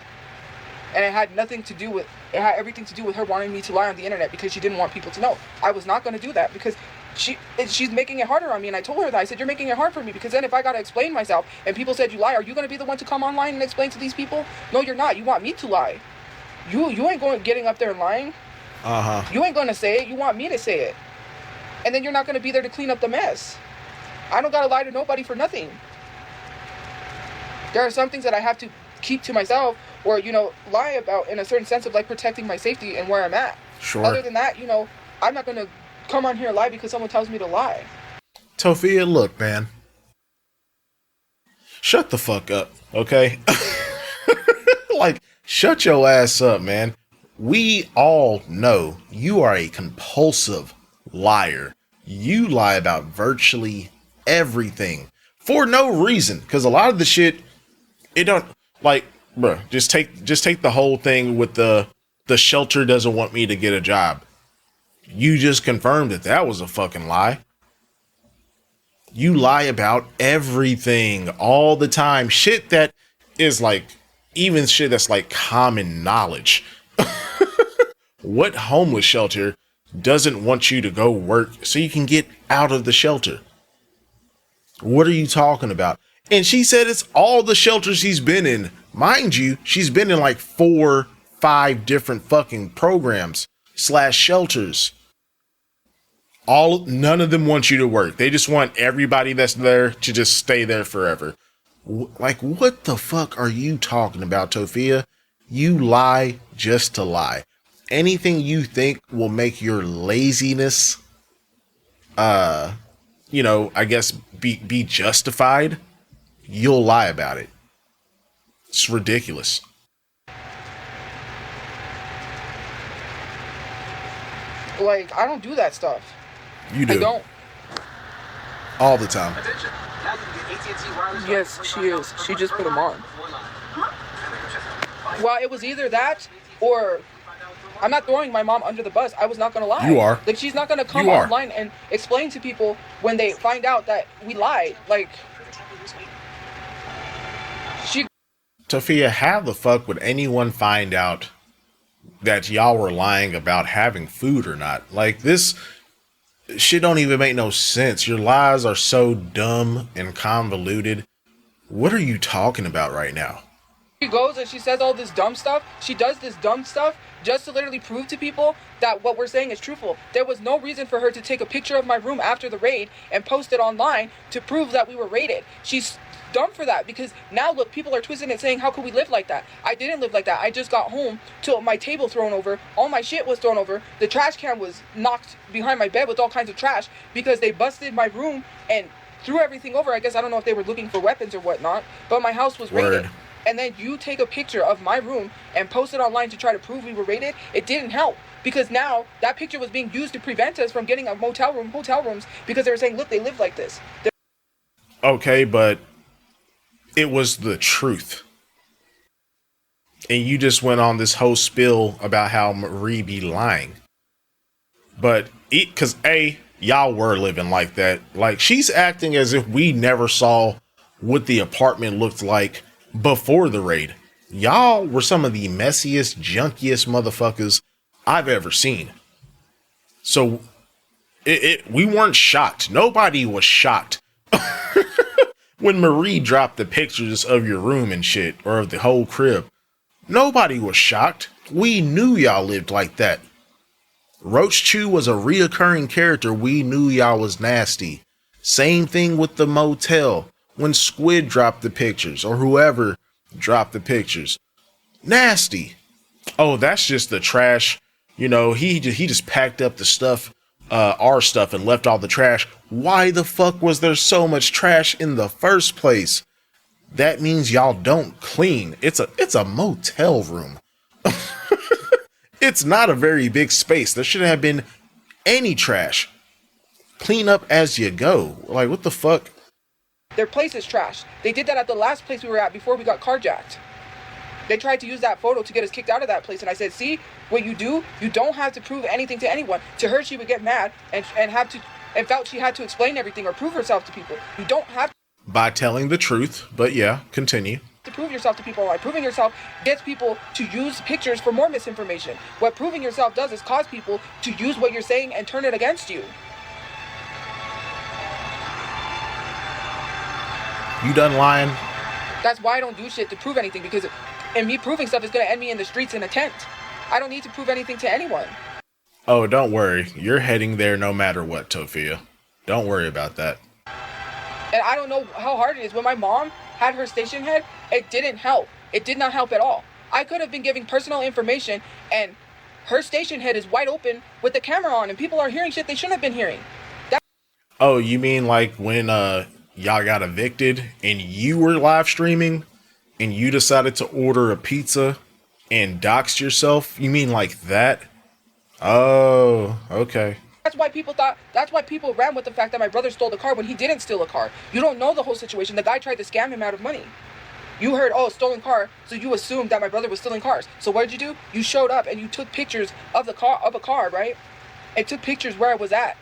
B: And it had everything to do with her wanting me to lie on the internet because she didn't want people to know. I was not gonna do that because she's making it harder on me, and I told her that. I said, you're making it hard for me because then if I gotta explain myself and people said you lie, are you gonna be the one to come online and explain to these people? No, you're not. You want me to lie. You ain't getting up there and lying. You ain't gonna say it. You want me to say it, and then you're not gonna be there to clean up the mess. I don't gotta lie to nobody for nothing. There are some things that I have to keep to myself or, lie about in a certain sense of, like, protecting my safety and where I'm at.
A: Sure.
B: Other than that, I'm not gonna come on here and lie because someone tells me to lie.
A: Tophia, look, man. Shut the fuck up, okay? Like, shut your ass up, man. We all know you are a compulsive liar. You lie about virtually everything for no reason. Because a lot of the shit, it don't, like, bruh, just take the whole thing with the shelter doesn't want me to get a job. You just confirmed that was a fucking lie. You lie about everything all the time. Shit that is like, even shit that's like common knowledge. What homeless shelter doesn't want you to go work so you can get out of the shelter? What are you talking about? And she said it's all the shelters she's been in. Mind you, she's been in like 4-5 different fucking programs / shelters. None of them want you to work. They just want everybody that's there to just stay there forever. Like, what the fuck are you talking about, Tophia? You lie just to lie. Anything you think will make your laziness I guess be justified, you'll lie about it. It's ridiculous.
B: Like, I don't do that stuff.
A: You do.
B: I don't.
A: All the time.
B: Yes, she is. She just put them on. Well, it was either that or I'm not throwing my mom under the bus. I was not going to lie.
A: You are.
B: Like, she's not going to come online and explain to people when they find out that we lied. Like,
A: Tophia, how the fuck would anyone find out that y'all were lying about having food or not? Like, this shit don't even make no sense. Your lies are so dumb and convoluted. What are you talking about right now?
B: She goes and she says all this dumb stuff. She does this dumb stuff just to literally prove to people that what we're saying is truthful. There was no reason for her to take a picture of my room after the raid and post it online to prove that we were raided. She's dumb for that, because now look, people are twisting it saying, how could we live like that? I didn't live like that. I just got home to my table thrown over, all my shit was thrown over, the trash can was knocked behind my bed with all kinds of trash because they busted my room and threw everything over. I guess, I don't know if they were looking for weapons or whatnot, but my house was raided. And then you take a picture of my room and post it online to try to prove we were raided. It didn't help, because now that picture was being used to prevent us from getting a hotel rooms, because they were saying, look, they live like this.
A: Okay, but it was the truth. And you just went on this whole spiel about how Marie be lying. But because y'all were living like that. Like, she's acting as if we never saw what the apartment looked like before the raid. Y'all were some of the messiest, junkiest motherfuckers I've ever seen. So we weren't shocked. Nobody was shocked when Marie dropped the pictures of your room and shit, or of the whole crib. Nobody was shocked. We knew y'all lived like that. Roachchu was a reoccurring character. We knew y'all was nasty. Same thing with the motel. When Squid dropped the pictures, or whoever dropped the pictures. Nasty. Oh, that's just the trash. He just packed up the stuff, our stuff, and left all the trash. Why the fuck was there so much trash in the first place? That means y'all don't clean. It's a motel room. It's not a very big space. There shouldn't have been any trash. Clean up as you go. Like, what the fuck?
B: Their place is trashed. They did that at the last place we were at before we got carjacked. They tried to use that photo to get us kicked out of that place. And I said, see, what you do, you don't have to prove anything to anyone. To her, she would get mad and felt she had to explain everything or prove herself to people. You don't have to.
A: By telling the truth. But yeah, continue.
B: To prove yourself to people. Like, proving yourself gets people to use pictures for more misinformation. What proving yourself does is cause people to use what you're saying and turn it against you.
A: You done lying?
B: That's why I don't do shit to prove anything, because me proving stuff is going to end me in the streets in a tent. I don't need to prove anything to anyone.
A: Oh, don't worry. You're heading there no matter what, Tophia. Don't worry about that.
B: And I don't know how hard it is. When my mom had her station head, it didn't help. It did not help at all. I could have been giving personal information, and her station head is wide open with the camera on, and people are hearing shit they shouldn't have been hearing.
A: Oh, you mean like when y'all got evicted and you were live streaming and you decided to order a pizza and doxed yourself? You mean like that? Oh, okay.
B: That's why people ran with the fact that my brother stole the car when he didn't steal a car. You don't know the whole situation. The guy tried to scam him out of money. You heard, oh, stolen car, so you assumed that my brother was stealing cars. So what did you do? You showed up and you took pictures of a car, right? And took pictures where I was at.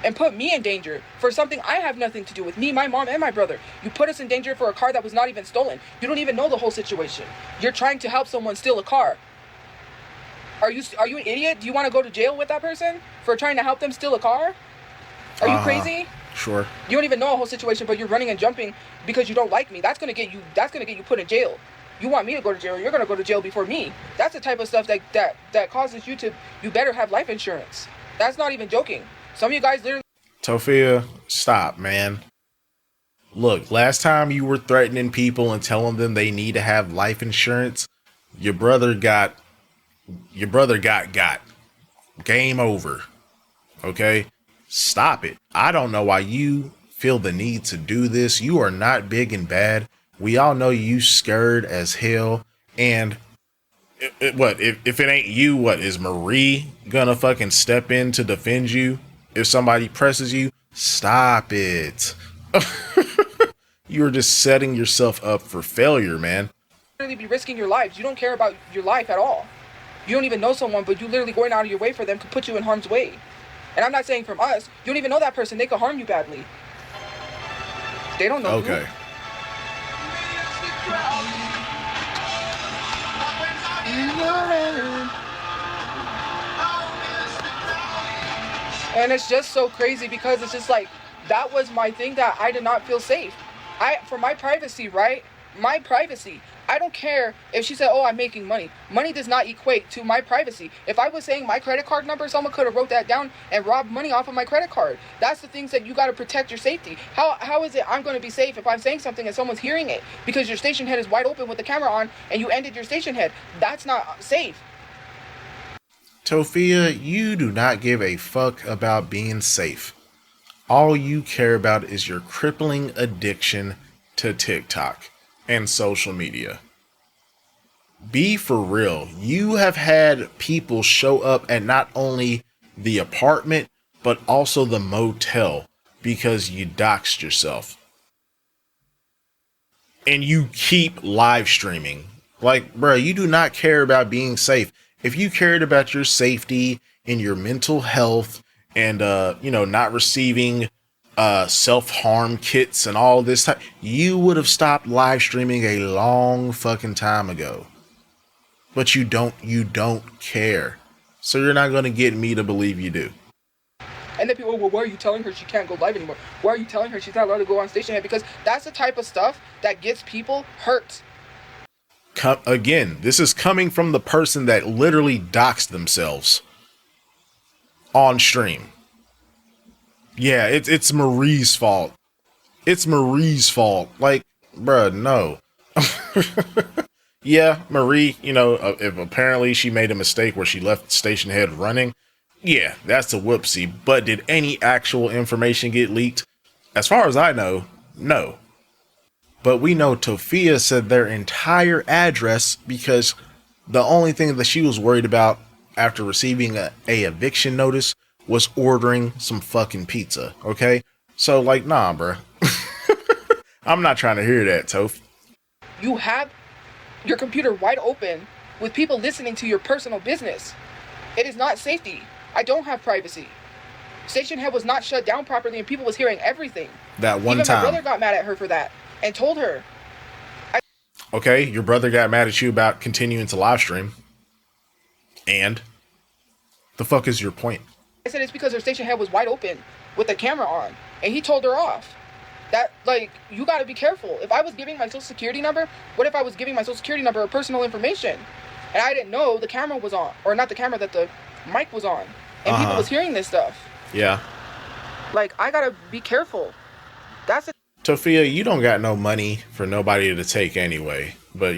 B: And put me in danger for something I have nothing to do with. Me, my mom, and my brother. You put us in danger for a car that was not even stolen. You don't even know the whole situation. You're trying to help someone steal a car. Are you an idiot? Do you want to go to jail with that person for trying to help them steal a car? Are you crazy?
A: Sure.
B: You don't even know a whole situation, but you're running and jumping because you don't like me. That's gonna get you put in jail. You want me to go to jail? You're gonna go to jail before me. That's the type of stuff that causes you better have life insurance. That's not even joking. Some of you guys literally.
A: Tophia, stop, man. Look, last time you were threatening people and telling them they need to have life insurance, your brother got. Game over. Okay? stop it. I don't know why you feel the need to do this. You are not big and bad. We all know you scared as hell. And what if it ain't you? What is Marie gonna fucking step in to defend you if somebody presses you? Stop it. You're just setting yourself up for failure, man.
B: Really be risking your lives. You don't care about your life at all. You don't even know someone, but you literally going out of your way for them could put you in harm's way. And I'm not saying from us. You don't even know that person. They could harm you badly. They don't know.
A: Okay.
B: You. And it's just so crazy because it's just like, that was my thing that I did not feel safe. For my privacy, right? My privacy. I don't care if she said, oh, I'm making money. Money does not equate to my privacy. If I was saying my credit card number, someone could have wrote that down and robbed money off of my credit card. That's the things that you got to protect your safety. How is it I'm going to be safe if I'm saying something and someone's hearing it? Because your station head is wide open with the camera on and you ended your station head. That's not safe.
A: Tophia, you do not give a fuck about being safe. All you care about is your crippling addiction to TikTok and social media. Be for real. You have had people show up at not only the apartment, but also the motel because you doxed yourself. And you keep live streaming. Like, bro, you do not care about being safe. If you cared about your safety and your mental health and, not receiving self-harm kits and all this type, you would have stopped live streaming a long fucking time ago. But you don't care. So you're not going to get me to believe you do.
B: And then people, well, why are you telling her she can't go live anymore? Why are you telling her she's not allowed to go on station head? Because that's the type of stuff that gets people hurt.
A: Again, this is coming from the person that literally doxed themselves on stream. Yeah, it's Marie's fault. It's Marie's fault. Like, bruh, no. Yeah, Marie, if apparently she made a mistake where she left station head running, yeah, that's a whoopsie. But did any actual information get leaked? As far as I know, no. But we know Tophia said their entire address because the only thing that she was worried about after receiving a eviction notice was ordering some fucking pizza, okay? So, like, nah, bruh. I'm not trying to hear that, Toph.
B: You have your computer wide open with people listening to your personal business. It is not safety. I don't have privacy. Station head was not shut down properly and people was hearing everything.
A: That one
B: Even
A: time.
B: my brother got mad at her for that and told her.
A: Okay, your brother got mad at you about continuing to live stream. And? The fuck is your point?
B: I said it's because her station head was wide open with the camera on. And he told her off. That, like, you gotta be careful. If I was giving my social security number, what if I was giving my social security number or personal information? And I didn't know the camera was on. Or not the camera, that the mic was on. And people was hearing this stuff.
A: Yeah.
B: Like, I gotta be careful. That's it.
A: Tophia, you don't got no money for nobody to take anyway. But,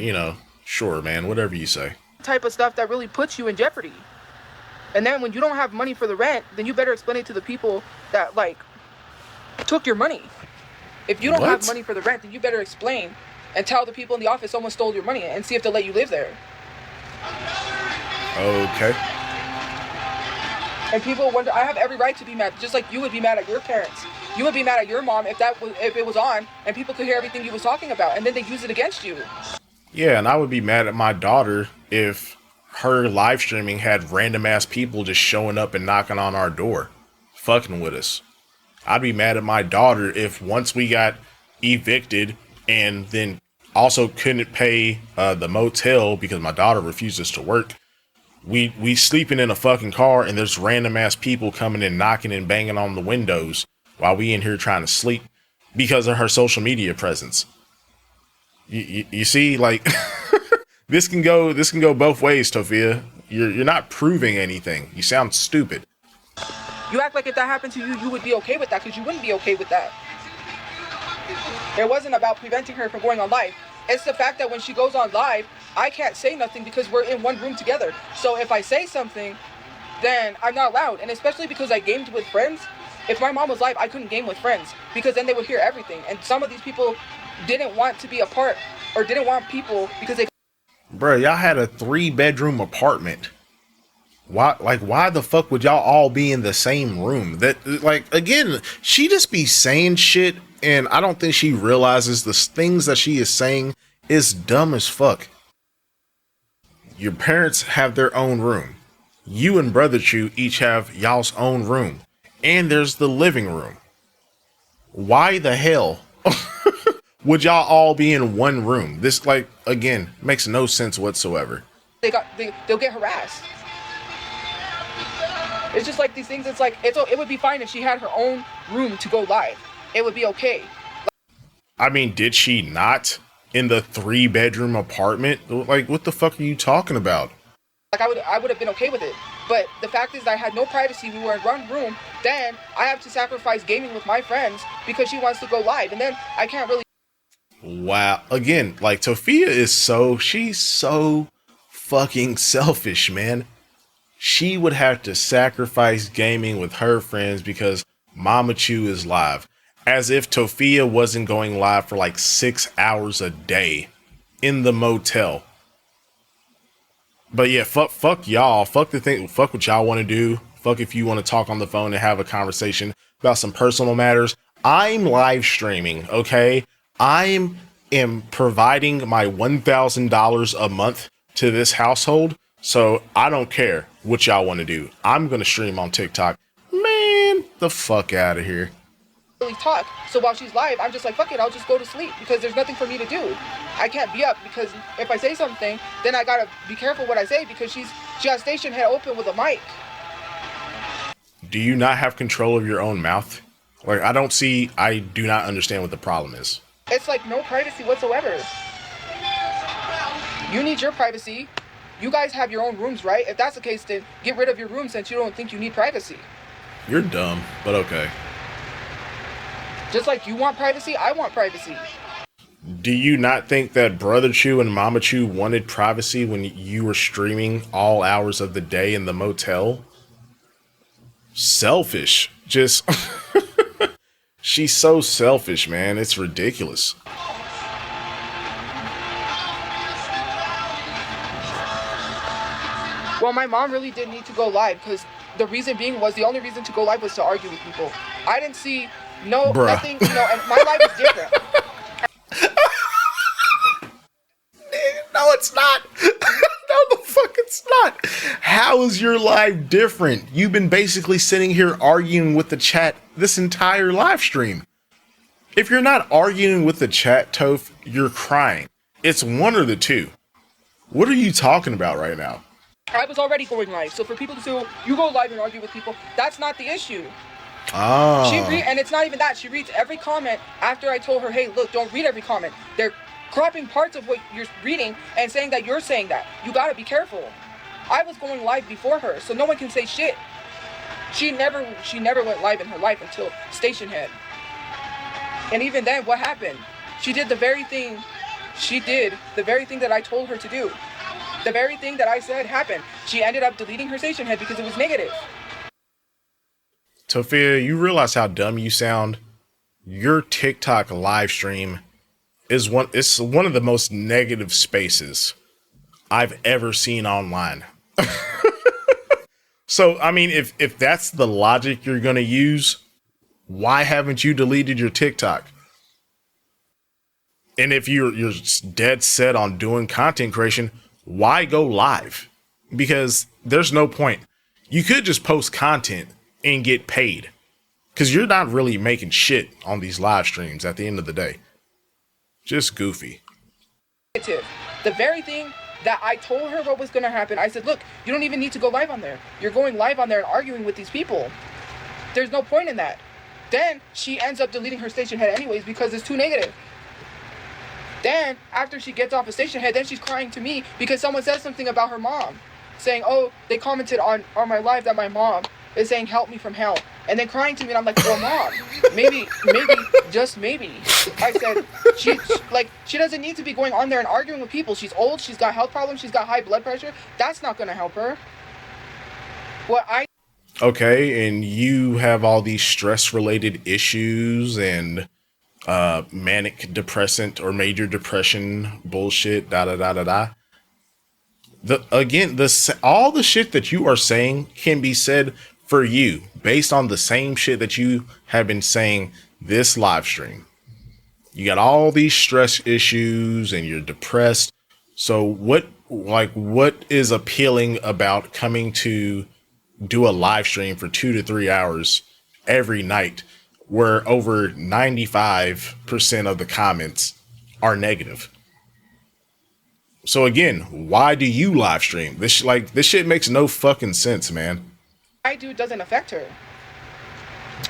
A: sure, man, whatever you say.
B: Type of stuff that really puts you in jeopardy. And then when you don't have money for the rent, then you better explain it to the people that, like, took your money. If you don't have money for the rent, then you better explain and tell the people in the office someone stole your money and see if they'll let you live there.
A: Okay.
B: And people wonder, I have every right to be mad, just like you would be mad at your parents. You would be mad at your mom if it was on and people could hear everything you was talking about and then they use it against you.
A: Yeah, and I would be mad at my daughter if her live streaming had random ass people just showing up and knocking on our door, fucking with us. I'd be mad at my daughter if once we got evicted and then also couldn't pay the motel because my daughter refuses to work. We sleeping in a fucking car and there's random ass people coming and knocking and banging on the windows while we in here trying to sleep because of her social media presence. You see, like this can go both ways, Tophia. You're not proving anything. You sound stupid.
B: You act like if that happened to you, you would be okay with that, because you wouldn't be okay with that. It wasn't about preventing her from going on live. It's the fact that when she goes on live, I can't say nothing because we're in one room together. So if I say something, then I'm not allowed. And especially because I gamed with friends, If my mom was live, I couldn't game with friends because then they would hear everything. And some of these people didn't want to be a part or didn't want people because they.
A: Bruh, y'all had a 3-bedroom apartment. Why the fuck would y'all all be in the same room? That, like, again, she just be saying shit, and I don't think she realizes the things that she is saying is dumb as fuck. Your parents have their own room. You and Brother Chu each have y'all's own room. And there's the living room. Why the hell would y'all all be in one room? This, like, again, makes no sense whatsoever.
B: They'll get harassed. It's just like these things. It's like it would be fine if she had her own room to go live. It would be okay.
A: I mean, did she not in the 3-bedroom apartment? Like, what the fuck are you talking about?
B: Like I would have been okay with it. But the fact is, I had no privacy. We were in one room. Then I have to sacrifice gaming with my friends because she wants to go live, and then I can't really.
A: Wow. Again, like, Tophia she's so fucking selfish, man. She would have to sacrifice gaming with her friends because Mama Chu is live. As if Tophia wasn't going live for like 6 hours a day in the motel. But yeah, fuck y'all. Fuck what y'all want to do. Fuck if you want to talk on the phone and have a conversation about some personal matters. I'm live streaming, okay? I am providing my $1,000 a month to this household. So I don't care what y'all want to do. I'm going to stream on TikTok. Man, the fuck out of here.
B: Really talk. So while she's live, I'm just like, fuck it, I'll just go to sleep because there's nothing for me to do. I can't be up because if I say something, then I gotta be careful what I say because she has station head open with a mic.
A: Do you not have control of your own mouth? Like, I do not understand what the problem is.
B: It's like no privacy whatsoever. You need your privacy. You guys have your own rooms, right? If that's the case, then get rid of your room since you don't think you need privacy.
A: You're dumb, but okay.
B: Just like you want privacy, I want privacy.
A: Do you not think that Brother Chu and Mama Chu wanted privacy when you were streaming all hours of the day in the motel? Selfish. Just... She's so selfish, man. It's ridiculous.
B: Well, my mom really did need to go live because the only reason to go live was to argue with people. I didn't see nothing, and my life is different.
A: No, it's not. No, the fuck it's not. How is your life different? You've been basically sitting here arguing with the chat this entire live stream. If you're not arguing with the chat, Toph, you're crying. It's one or the two. What are you talking about right now?
B: I was already going live, so for people to say, you go live and argue with people, that's not the issue.
A: Oh.
B: And it's not even that. She reads every comment after I told her, hey, look, don't read every comment. They're cropping parts of what you're reading and saying that you're saying that. You gotta be careful. I was going live before her, so no one can say shit. She never went live in her life until Station Head. And even then, what happened? She did the very thing that I told her to do. The very thing that I said happened. She ended up deleting her Station Head because it was negative.
A: Tophia, you realize how dumb you sound? Your TikTok live stream is one of the most negative spaces I've ever seen online. So, I mean, if that's the logic you're going to use, why haven't you deleted your TikTok? And if you're dead set on doing content creation, why go live? Because there's no point. You could just post content and get paid. Because you're not really making shit on these live streams at the end of the day. Just goofy.
B: The very thing that I told her what was going to happen, I said, look, you don't even need to go live on there. You're going live on there and arguing with these people. There's no point in that. Then she ends up deleting her Station Head anyways because it's too negative. Then, after she gets off a Station Head, then she's crying to me because someone says something about her mom. Saying, oh, they commented on my live that my mom is saying, help me from hell. And then crying to me, and I'm like, well, mom, maybe, just maybe. I said, she doesn't need to be going on there and arguing with people. She's old, she's got health problems, she's got high blood pressure. That's not going to help her.
A: Okay, and you have all these stress related issues and manic depressant or major depression bullshit, da da da da da. All the shit that you are saying can be said for you based on the same shit that you have been saying this live stream. You got all these stress issues and you're depressed. So what is appealing about coming to do a live stream for 2 to 3 hours every night where over 95% of the comments are negative? So again, why do you live stream? This shit makes no fucking sense, man.
B: I do doesn't affect her.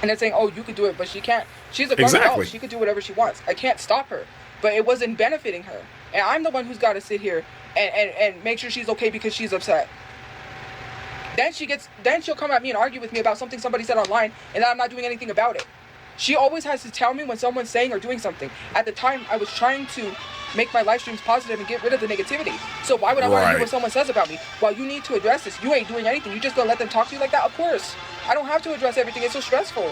B: And they're saying, oh, you could do it, but she can't. She's a grown adult.
A: Exactly.
B: She could do whatever she wants. I can't stop her. But it wasn't benefiting her. And I'm the one who's got to sit here and make sure she's okay because she's upset. Then she'll come at me and argue with me about something somebody said online and that I'm not doing anything about it. She always has to tell me when someone's saying or doing something. At the time, I was trying to make my live streams positive and get rid of the negativity. So why would I want to hear what someone says about me? Well, you need to address this. You ain't doing anything. You just gonna let them talk to you like that? Of course. I don't have to address everything. It's so stressful.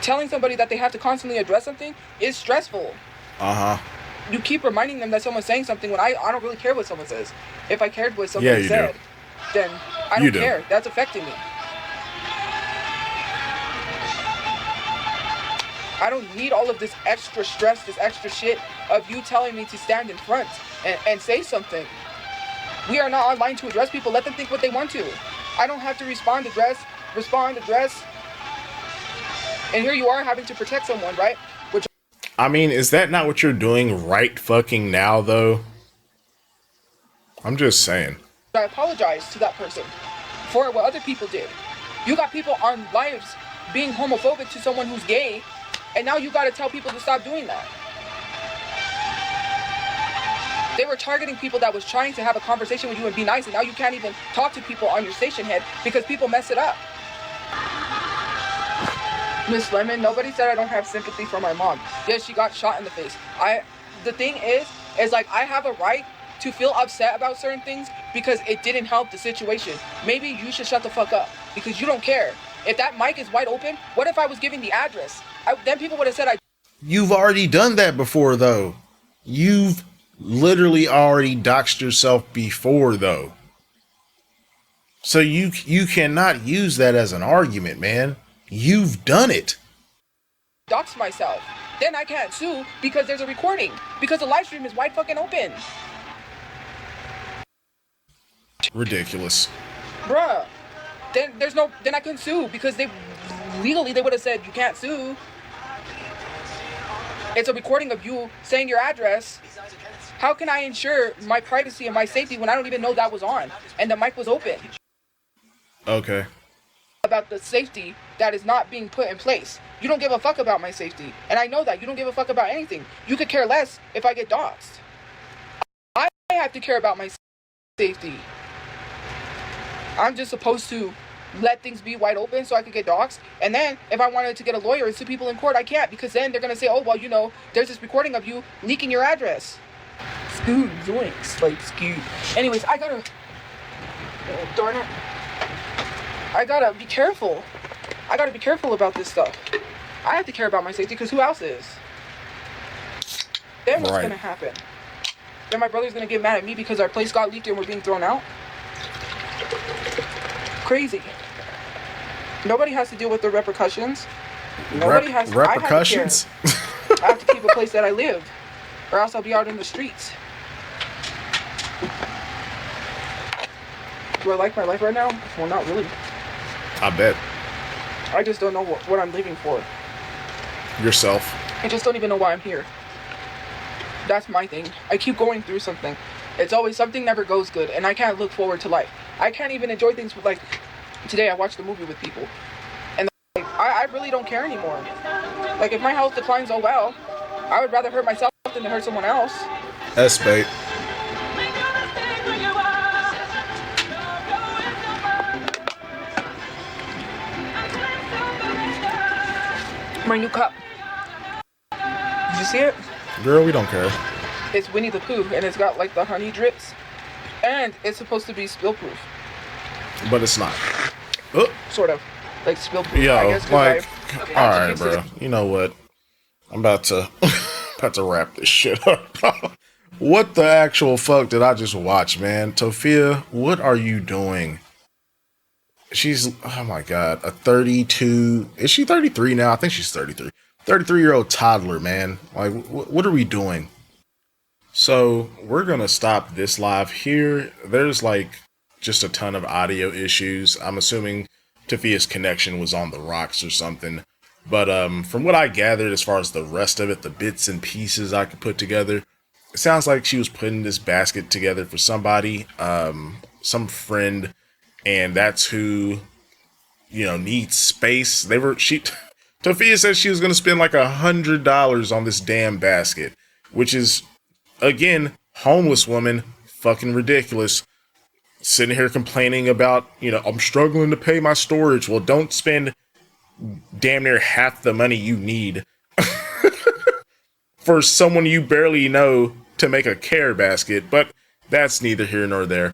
B: Telling somebody that they have to constantly address something is stressful. You keep reminding them that someone's saying something when I don't really care what someone says. If I cared what somebody said, then I don't care. That's affecting me. I don't need all of this extra stress, this extra shit of you telling me to stand in front and say something. We are not online to address people. Let them think what they want to. I don't have to respond, address. And here you are having to protect someone, right? Which,
A: I mean, is that not what you're doing right fucking now, though? I'm just saying.
B: I apologize to that person for what other people did. You got people on lives being homophobic to someone who's gay, and now you got to tell people to stop doing that. They were targeting people that was trying to have a conversation with you and be nice, and now you can't even talk to people on your station head because people mess it up. Miss Lemon, nobody said I don't have sympathy for my mom. Yes, she got shot in the face. The thing is like I have a right to feel upset about certain things because it didn't help the situation. Maybe you should shut the fuck up because you don't care. If that mic is wide open, what if I was giving the address? Then people would have said
A: You've already done that before, though. You've literally already doxed yourself before, though. So you cannot use that as an argument, man. You've done it.
B: dox myself. Then I can't sue because there's a recording. Because the live stream is wide fucking open.
A: Ridiculous.
B: Bruh. Then I couldn't sue because legally they would have said you can't sue. It's a recording of you saying your address. How can I ensure my privacy and my safety when I don't even know that was on and the mic was open?
A: Okay.
B: About the safety that is not being put in place. You don't give a fuck about my safety. And I know that. You don't give a fuck about anything. You could care less if I get doxxed. I have to care about my safety. I'm just supposed to let things be wide open so I could get doxxed. And then if I wanted to get a lawyer and sue people in court, I can't, because then they're going to say, oh, well, you know, there's this recording of you leaking your address. Scoot, zoinks, like scoot. Anyways, I gotta, oh, darn it. I gotta be careful. I gotta be careful about this stuff. I have to care about my safety because who else is? Then what's gonna happen? Then my brother's gonna get mad at me because our place got leaked and we're being thrown out? Crazy. Nobody has to deal with the repercussions. Nobody has to.
A: Repercussions?
B: I have to keep a place that I live, or else I'll be out in the streets. Do I like my life right now? Well, not really.
A: I bet.
B: I just don't know what I'm living for.
A: Yourself.
B: I just don't even know why I'm here. That's my thing. I keep going through something. It's always something never goes good, and I can't look forward to life. I can't even enjoy things with, like, today I watched a movie with people, and like, I really don't care anymore. Like, if my health declines, oh well. I would rather hurt myself than to hurt someone else.
A: S-bait.
B: My new cup. Did you see it?
A: Girl, we don't care.
B: It's Winnie the Pooh, and it's got like the honey drips, and it's supposed to be spill proof.
A: But it's not.
B: sort of like spilled poop, I
A: Yo,
B: guess. 'Cause
A: like,
B: I
A: all
B: actually
A: right,
B: fixed
A: bro.
B: it.
A: You know what? I'm about to about to wrap this shit up. What the actual fuck did I just watch, man? Tophia, what are you doing? She's, oh my god, a 32. Is she 33 now? I think she's 33. 33-year-old toddler, man. Like, what are we doing? So, we're gonna stop this live here. There's like just a ton of audio issues. I'm assuming Tophia's connection was on the rocks or something. But from what I gathered, as far as the rest of it, the bits and pieces I could put together, it sounds like she was putting this basket together for somebody, some friend, and that's who, needs space. Tophia said she was gonna spend like $100 on this damn basket, which is, again, homeless woman, fucking ridiculous. Sitting here complaining about, I'm struggling to pay my storage. Well, don't spend damn near half the money you need for someone you barely know to make a care basket, but that's neither here nor there.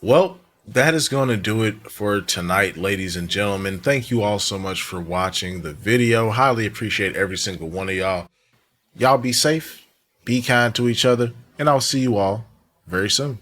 A: Well, that is going to do it for tonight, ladies and gentlemen. Thank you all so much for watching the video. Highly appreciate every single one of y'all. Y'all be safe, be kind to each other, and I'll see you all very soon.